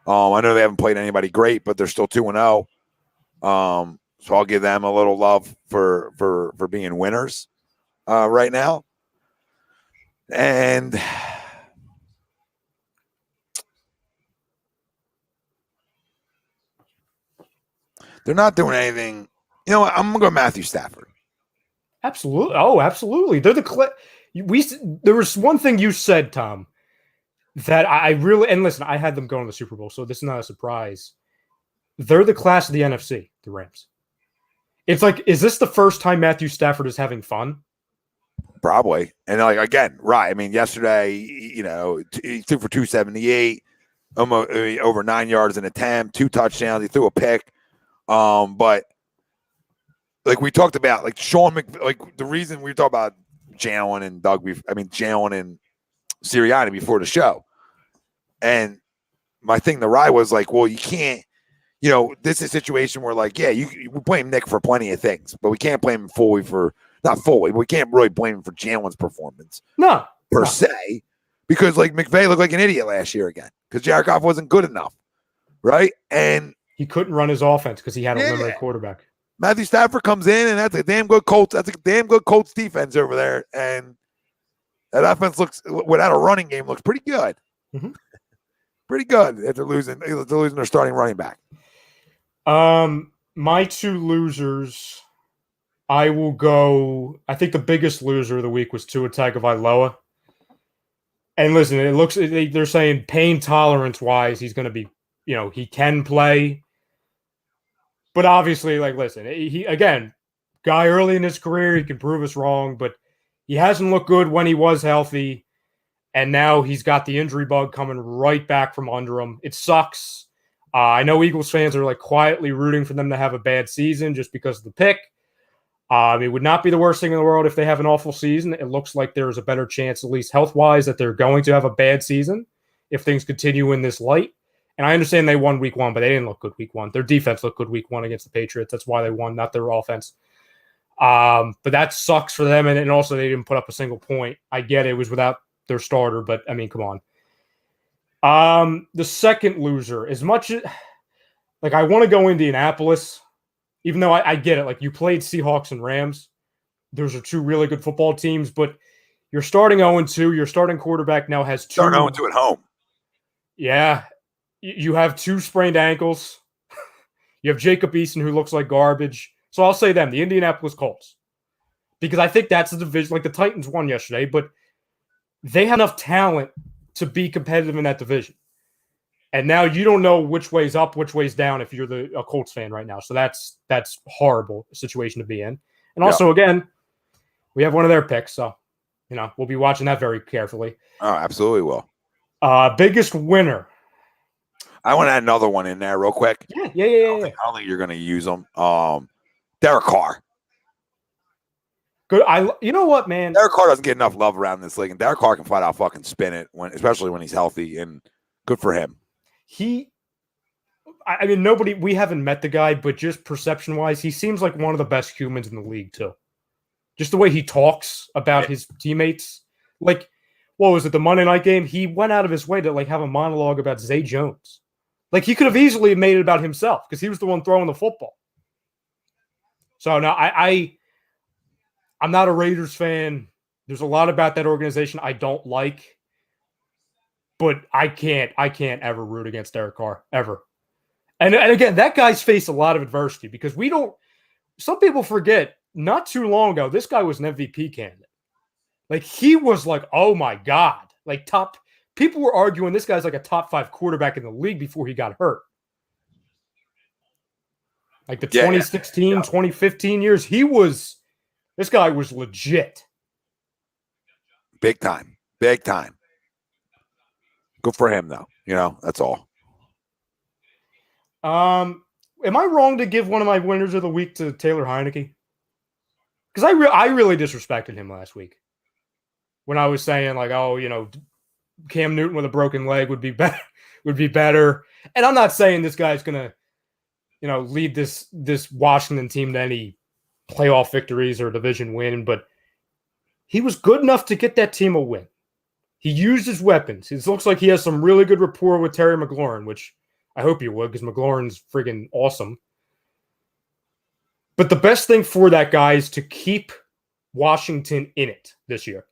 I know they haven't played anybody great, but they're still 2-0. So I'll give them a little love for being winners right now. And they're not doing anything. You know what? I'm gonna go Matthew Stafford. Absolutely. Oh, absolutely. They're there was one thing you said, Tom, that I really, and listen, I had them going to the Super Bowl, so this is not a surprise. They're the class of the NFC, the Rams. It's like, is this the first time Matthew Stafford is having fun? Probably. And like, again, right. I mean, yesterday, you know, he threw for 278, almost over 9 yards an attempt, 2 touchdowns. He threw a pick. But like we talked about, like like the reason we talk about Jalen and Jalen and Sirianni before the show. And my thing to Rye was like, well, you can't, you know, this is a situation where like, yeah, we blame Nick for plenty of things, but we can't blame him not fully, but we can't really blame him for Jalen's performance. No. Per se, because like McVay looked like an idiot last year again because Jared Goff wasn't good enough. Right. And he couldn't run his offense because he had a limited quarterback. Matthew Stafford comes in, and that's a damn good Colts. That's a damn good Colts defense over there. And that offense looks, without a running game, looks pretty good. Mm-hmm. Pretty good if they're losing their starting running back. My two losers, I will go. I think the biggest loser of the week was Tua Tagovailoa. And listen, it looks they're saying pain tolerance wise, he's going to be, you know, he can play. But obviously, like, listen, he again, guy early in his career, he can prove us wrong, but he hasn't looked good when he was healthy. And now he's got the injury bug coming right back from under him. It sucks. I know Eagles fans are like quietly rooting for them to have a bad season just because of the pick. It would not be the worst thing in the world if they have an awful season. It looks like there's a better chance, at least health-wise, that they're going to have a bad season if things continue in this light. And I understand they won week 1, but they didn't look good week 1. Their defense looked good week 1 against the Patriots. That's why they won, not their offense. But that sucks for them. And also they didn't put up a single point. I get it was without their starter, but I mean, come on. The second loser, as much as like I want to go Indianapolis, even though I get it. Like you played Seahawks and Rams. Those are two really good football teams, but you're starting 0-2. Your starting quarterback now has 2. Starting 0-2 at home. Yeah. You have 2 sprained ankles. You have Jacob Eason, who looks like garbage. So I'll say them, the Indianapolis Colts. Because I think that's the division. Like the Titans won yesterday, but they have enough talent to be competitive in that division. And now you don't know which way's up, which way's down if you're a Colts fan right now. So that's horrible situation to be in. And also, again, we have one of their picks. So, you know, we'll be watching that very carefully. Oh, absolutely will. Biggest winner. I want to add another one in there real quick. Yeah. I don't think you're going to use them. Derek Carr. Good. You know what, man? Derek Carr doesn't get enough love around this league, and Derek Carr can flat out fucking spin it especially when he's healthy, and good for him. I mean, we haven't met the guy, but just perception wise, he seems like one of the best humans in the league too. Just the way he talks about his teammates. Like, what was it? The Monday night game? He went out of his way to like have a monologue about Zay Jones. Like he could have easily made it about himself because he was the one throwing the football. So now I'm not a Raiders fan. There's a lot about that organization I don't like, but I can't ever root against Derek Carr ever. And again, that guy's faced a lot of adversity because some people forget not too long ago, this guy was an MVP candidate. Like he was like, oh my God, like people were arguing this guy's like a top 5 quarterback in the league before he got hurt. Like the 2016, 2015 years, this guy was legit. Big time. Good for him though. You know, that's all. Am I wrong to give one of my winners of the week to Taylor Heineke? because I really disrespected him last week when I was saying like, oh, Cam Newton with a broken leg would be better. And I'm not saying this guy's gonna, lead this Washington team to any playoff victories or division win, but he was good enough to get that team a win. He used his weapons. It looks like he has some really good rapport with Terry McLaurin, which I hope he would, because McLaurin's friggin' awesome. But the best thing for that guy is to keep Washington in it this year,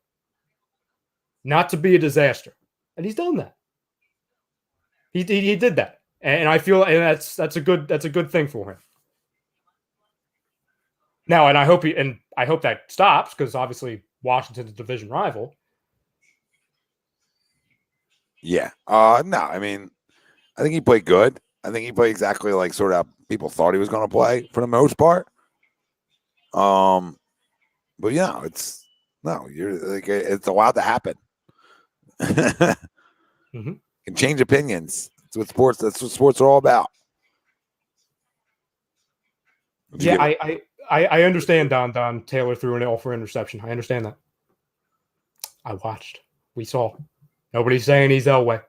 not to be a disaster, and he's done that. He did that, and I feel, and that's a good thing for him. Now, and I hope that stops, because obviously Washington's a division rival. Yeah. No, I mean, I think he played good. I think he played exactly like sort of people thought he was going to play for the most part. But it's allowed to happen. Mm-hmm. Can change opinions. That's what sports are all about. Yeah, I understand Don Taylor threw an all for interception. I understand that. I watched. We saw. Nobody's saying he's Elway.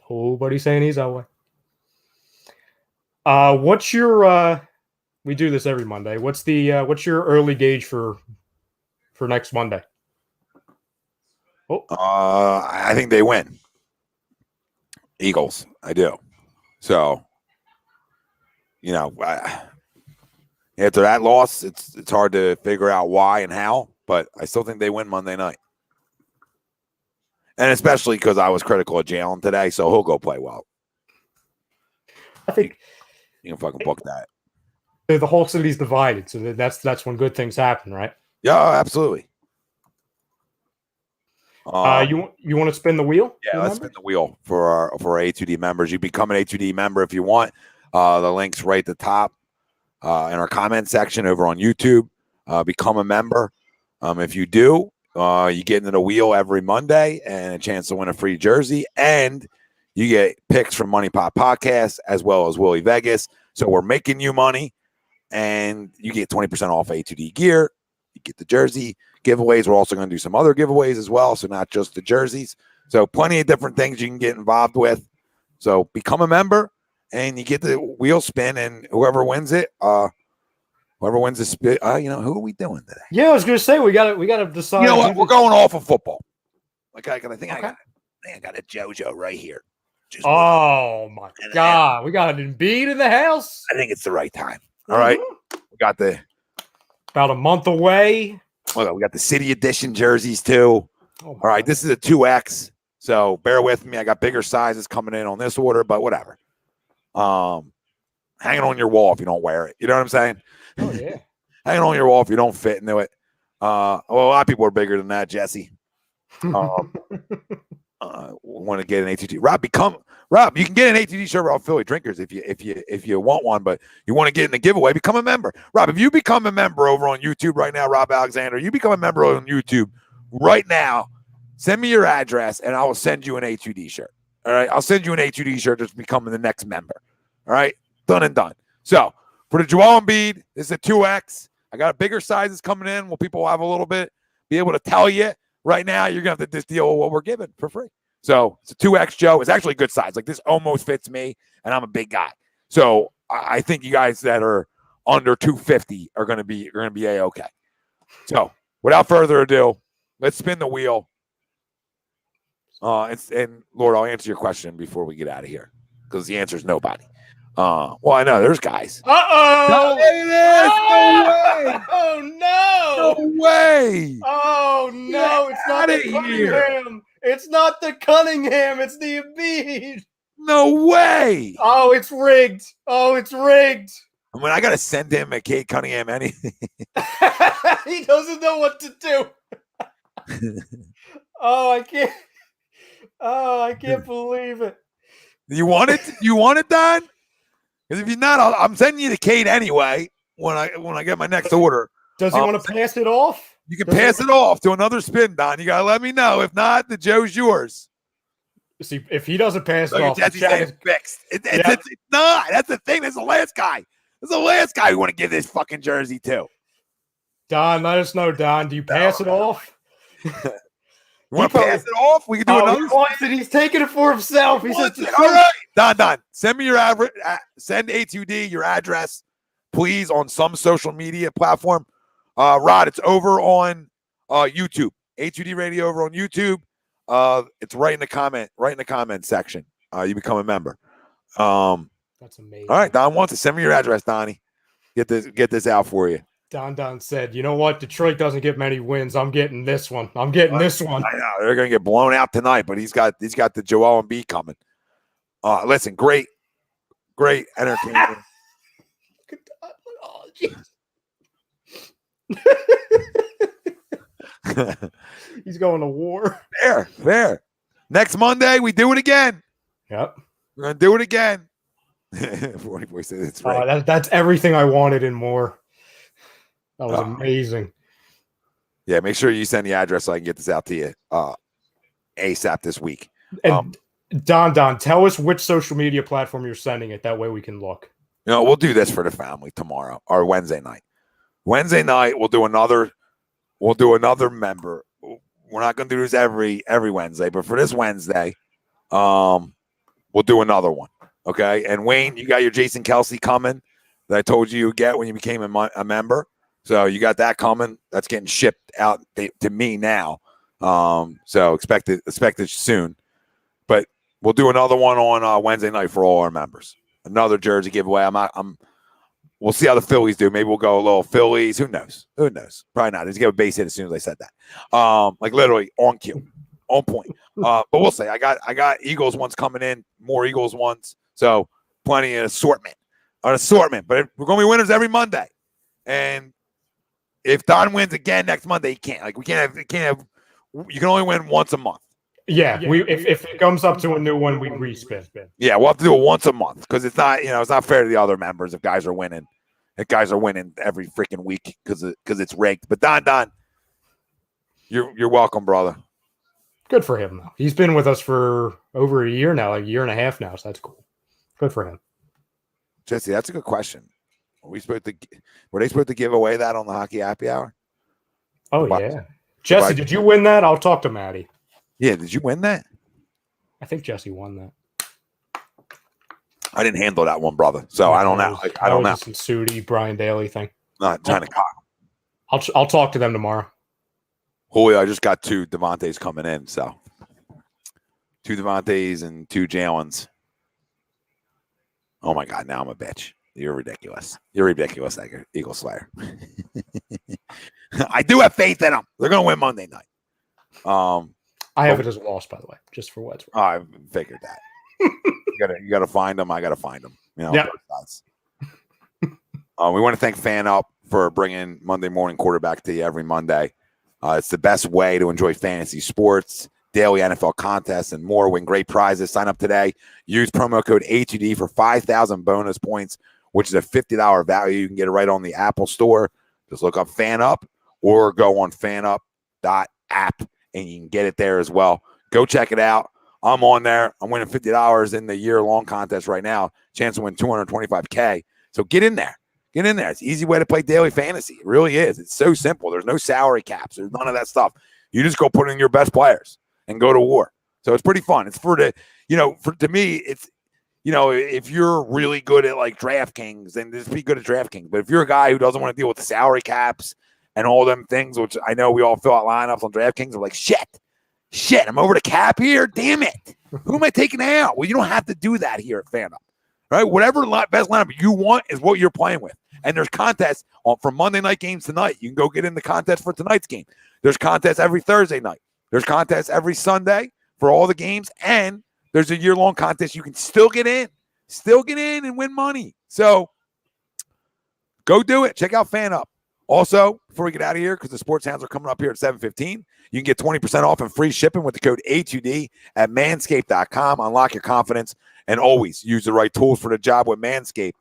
Nobody's saying he's Elway. What's your we do this every Monday. What's your early gauge for next Monday? Oh. I think they win. Eagles. I do. So, after that loss, it's hard to figure out why and how, but I still think they win Monday night. And especially because I was critical of Jalen today, so he'll go play well. I think you can fucking book that. The whole city's divided, so that's when good things happen, right? Yeah, absolutely. You want to spin the wheel? Yeah, let's spin the wheel for our A2D members. You become an A2D member if you want. The link's right at the top in our comment section over on YouTube. Become a member. If you do, you get into the wheel every Monday and a chance to win a free jersey, and you get picks from Money Pot Podcast as well as Willie Vegas. So we're making you money, and you get 20% off A2D gear. You get the jersey giveaways. We're also going to do some other giveaways as well, so not just the jerseys. So plenty of different things you can get involved with. So become a member, and you get the wheel spin, and whoever wins it, whoever wins the spin, who are we doing today? Yeah, I was going to say we got to decide. You know what? We're going off of football. I think I got a JoJo right here. Oh my God, we got an Embiid in the house. I think it's the right time. All right, we got about a month away. We got the City Edition jerseys too. All right, this is a 2X, so bear with me. I got bigger sizes coming in on this order, but whatever. Hang it on your wall if you don't wear it. You know what I'm saying? Oh yeah. Hang it on your wall if you don't fit into it. A lot of people are bigger than that, Jesse. Want to get an A2D? Rob, you can get an A2D shirt off Philly Drinkers if you want one, but you want to get in the giveaway, become a member. Rob, if you become a member over on YouTube right now, Rob Alexander, you become a member on YouTube right now, send me your address and I will send you an A2D shirt. All right, I'll send you an A2D shirt just becoming the next member. All right, done and done. So for the Joel Embiid, this is a 2X. I got bigger sizes coming in. Well, people will have a little bit, be able to tell you. Right now, you're going to have to just deal with what we're given for free. So it's a 2X, Joe. It's actually a good size. Like, this almost fits me, and I'm a big guy. So I think you guys that are under 250 are going to be A-okay. So without further ado, let's spin the wheel. And Lord, I'll answer your question before we get out of here, because the answer is nobody. Well, I know there's guys. Uh-oh! No way! Oh no! No way! Oh no! It's not the Cunningham. It's not the Cunningham. It's the Embiid. No way! Oh, it's rigged. Oh, it's rigged. I mean, I gotta send him a Kate Cunningham anything. He doesn't know what to do. Oh, I can't. Oh, I can't believe it. You want it? You want it, Don? Because if you're not, I'm sending you the Kate anyway when I get my next order. Does he want to pass it off? You can pass it off to another spin, Don. You gotta let me know. If not, the Joe's yours. See, if he doesn't pass it off, it's fixed. It's not. That's the thing. That's the last guy. That's the last guy we want to give this fucking jersey to. Don, let us know, Don. Do you pass it off? You want to pass it off? We can do another. He wants it. He's taking it for himself. He says, all right, Don. Send me your address. Send A2D your address, please, on some social media platform. Rod, it's over on YouTube. A2D Radio over on YouTube. It's right in the comment section. You become a member. That's amazing. All right, Don wants to send me your address, Donnie. Get this out for you. Don said, you know what? Detroit doesn't get many wins. I'm getting this one. I know they're gonna get blown out tonight, but he's got the Joel Embiid coming. Listen, great entertainment. Oh, jeez. He's going to war. Fair. Next Monday, we do it again. Yep. We're gonna do it again. 40 boy said it's right. That's everything I wanted and more. That was amazing. Yeah, make sure you send the address so I can get this out to you ASAP this week. And Don, tell us which social media platform you're sending it. That way we can look. We'll do this for the family tomorrow or Wednesday night. Wednesday night, we'll do another member. We're not going to do this every Wednesday, but for this Wednesday, we'll do another one. Okay. And Wayne, you got your Jason Kelsey coming that I told you get when you became a member. So you got that coming. That's getting shipped out to me now. So expect it soon. But we'll do another one on Wednesday night for all our members. Another jersey giveaway. We'll see how the Phillies do. Maybe we'll go a little Phillies. Who knows? Probably not. He's get a base hit as soon as I said that. Like literally on cue, on point. But we'll see. I got Eagles ones coming in, more Eagles ones. So plenty of assortment. But we're going to be winners every Monday. And if Don wins again next Monday, he can't. Like you can only win once a month. Yeah. If it comes up to a new one, we respin. Yeah, we'll have to do it once a month because it's not fair to the other members if guys are winning. If guys are winning every freaking week because it's rigged. But Don, you're welcome, brother. Good for him, though. He's been with us for over a year now, like a year and a half now. So that's cool. Good for him. Jesse, that's a good question. Were they supposed to give away that on the Hockey Happy Hour? Oh, yeah. Jesse, did you win that? I'll talk to Maddie. Yeah, did you win that? I think Jesse won that. I didn't handle that one, brother. So I don't know. I don't know. Some Sudi, Brian Daly thing. Not trying to cock. I'll talk to them tomorrow. Julio, I just got 2 Devontaes coming in. So 2 Devontaes and 2 Jalen's. Oh, my God. Now I'm a bitch. You're ridiculous. Eagle Slayer. I do have faith in them. They're going to win Monday night. I have it as a loss, by the way, just for what's worth. I figured that. you got to find them. I got to find them. Yeah. We want to thank FanUp for bringing Monday Morning Quarterback to you every Monday. It's the best way to enjoy fantasy sports, daily NFL contests, and more. Win great prizes. Sign up today. Use promo code A2D for 5,000 bonus points, which is a $50 value. You can get it right on the Apple Store. Just look up FanUp or go on FanUp.app, and you can get it there as well. Go check it out. I'm on there. I'm winning $50 in the year-long contest right now. Chance to win $225K. So get in there. Get in there. It's an easy way to play daily fantasy. It really is. It's so simple. There's no salary caps. There's none of that stuff. You just go put in your best players and go to war. So it's pretty fun. It's to me, it's, if you're really good at like DraftKings, then just be good at DraftKings. But if you're a guy who doesn't want to deal with the salary caps and all them things, which I know we all fill out lineups on DraftKings, I'm like, shit, I'm over the cap here. Damn it. Who am I taking out? Well, you don't have to do that here at FanUp. Right? Whatever best lineup you want is what you're playing with. And there's contests for Monday night games tonight. You can go get in the contest for tonight's game. There's contests every Thursday night. There's contests every Sunday for all the games. And there's a year-long contest you can still get in and win money. So go do it. Check out FanUp. Also, before we get out of here, because the sports hounds are coming up here at 7:15, you can get 20% off and free shipping with the code A2D at manscaped.com. Unlock your confidence and always use the right tools for the job with Manscaped.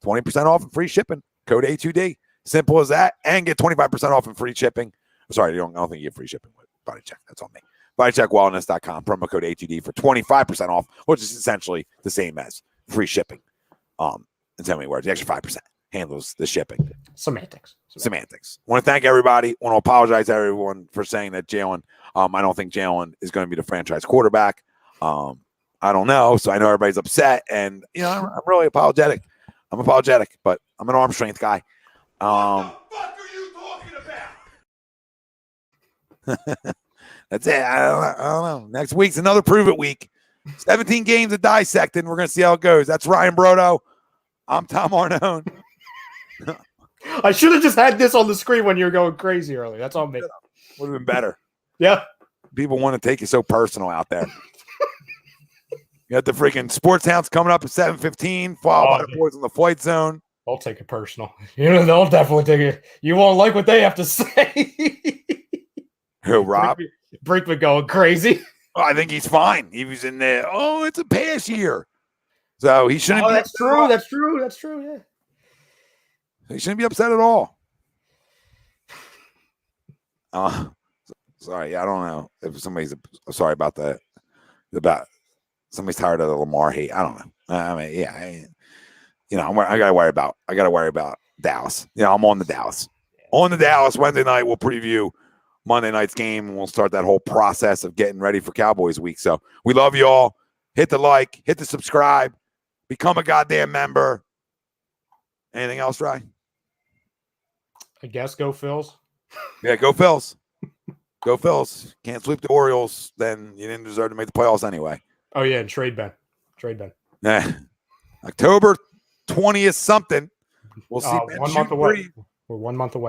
20% off and free shipping. Code A2D. Simple as that. And get 25% off and free shipping. Sorry, I don't think you get free shipping with Body Check. That's on me. BodyCheckWellness.com. Promo code A2D for 25% off, which is essentially the same as free shipping. In so many words, the extra 5%. handles the shipping. Semantics. Want to thank everybody. Want to apologize to everyone for saying that Jalen. I don't think Jalen is going to be the franchise quarterback. I don't know, so I know everybody's upset, and I'm really apologetic. I'm apologetic, but I'm an arm strength guy. What the fuck are you talking about? That's it. I don't know. Next week's another prove it week. 17 games to dissect, and we're going to see how it goes. That's Ryan Brodo. I'm Tom Arnone. I should have just had this on the screen when you were going crazy earlier. That's on me. Would have been better. Yeah. People want to take you so personal out there. You got the freaking Sports Hounds coming up at 7:15, followed by the boys in the Flight Zone. I'll take it personal. They'll definitely take it. You won't like what they have to say. Who, Rob? Brinkman going crazy. Oh, I think he's fine. He was in there. Oh, it's a pass year. So he shouldn't be that's upset true. at all. That's true. That's true. Yeah. He shouldn't be upset at all. Sorry. I don't know if somebody's sorry about that. About somebody's tired of the Lamar hate. I don't know. I mean, yeah. I gotta worry about Dallas. I'm on the Dallas. On the Dallas Wednesday night. We'll preview Monday night's game, and we'll start that whole process of getting ready for Cowboys week. So we love you all. Hit the like, hit the subscribe, become a goddamn member. Anything else, Rye? I guess go Phils. Yeah, go Phils. Go Phils. Can't sweep the Orioles, then you didn't deserve to make the playoffs anyway. Oh, yeah, and trade Ben. Nah. October 20th something. We'll see. 1 month away. We're 1 month away.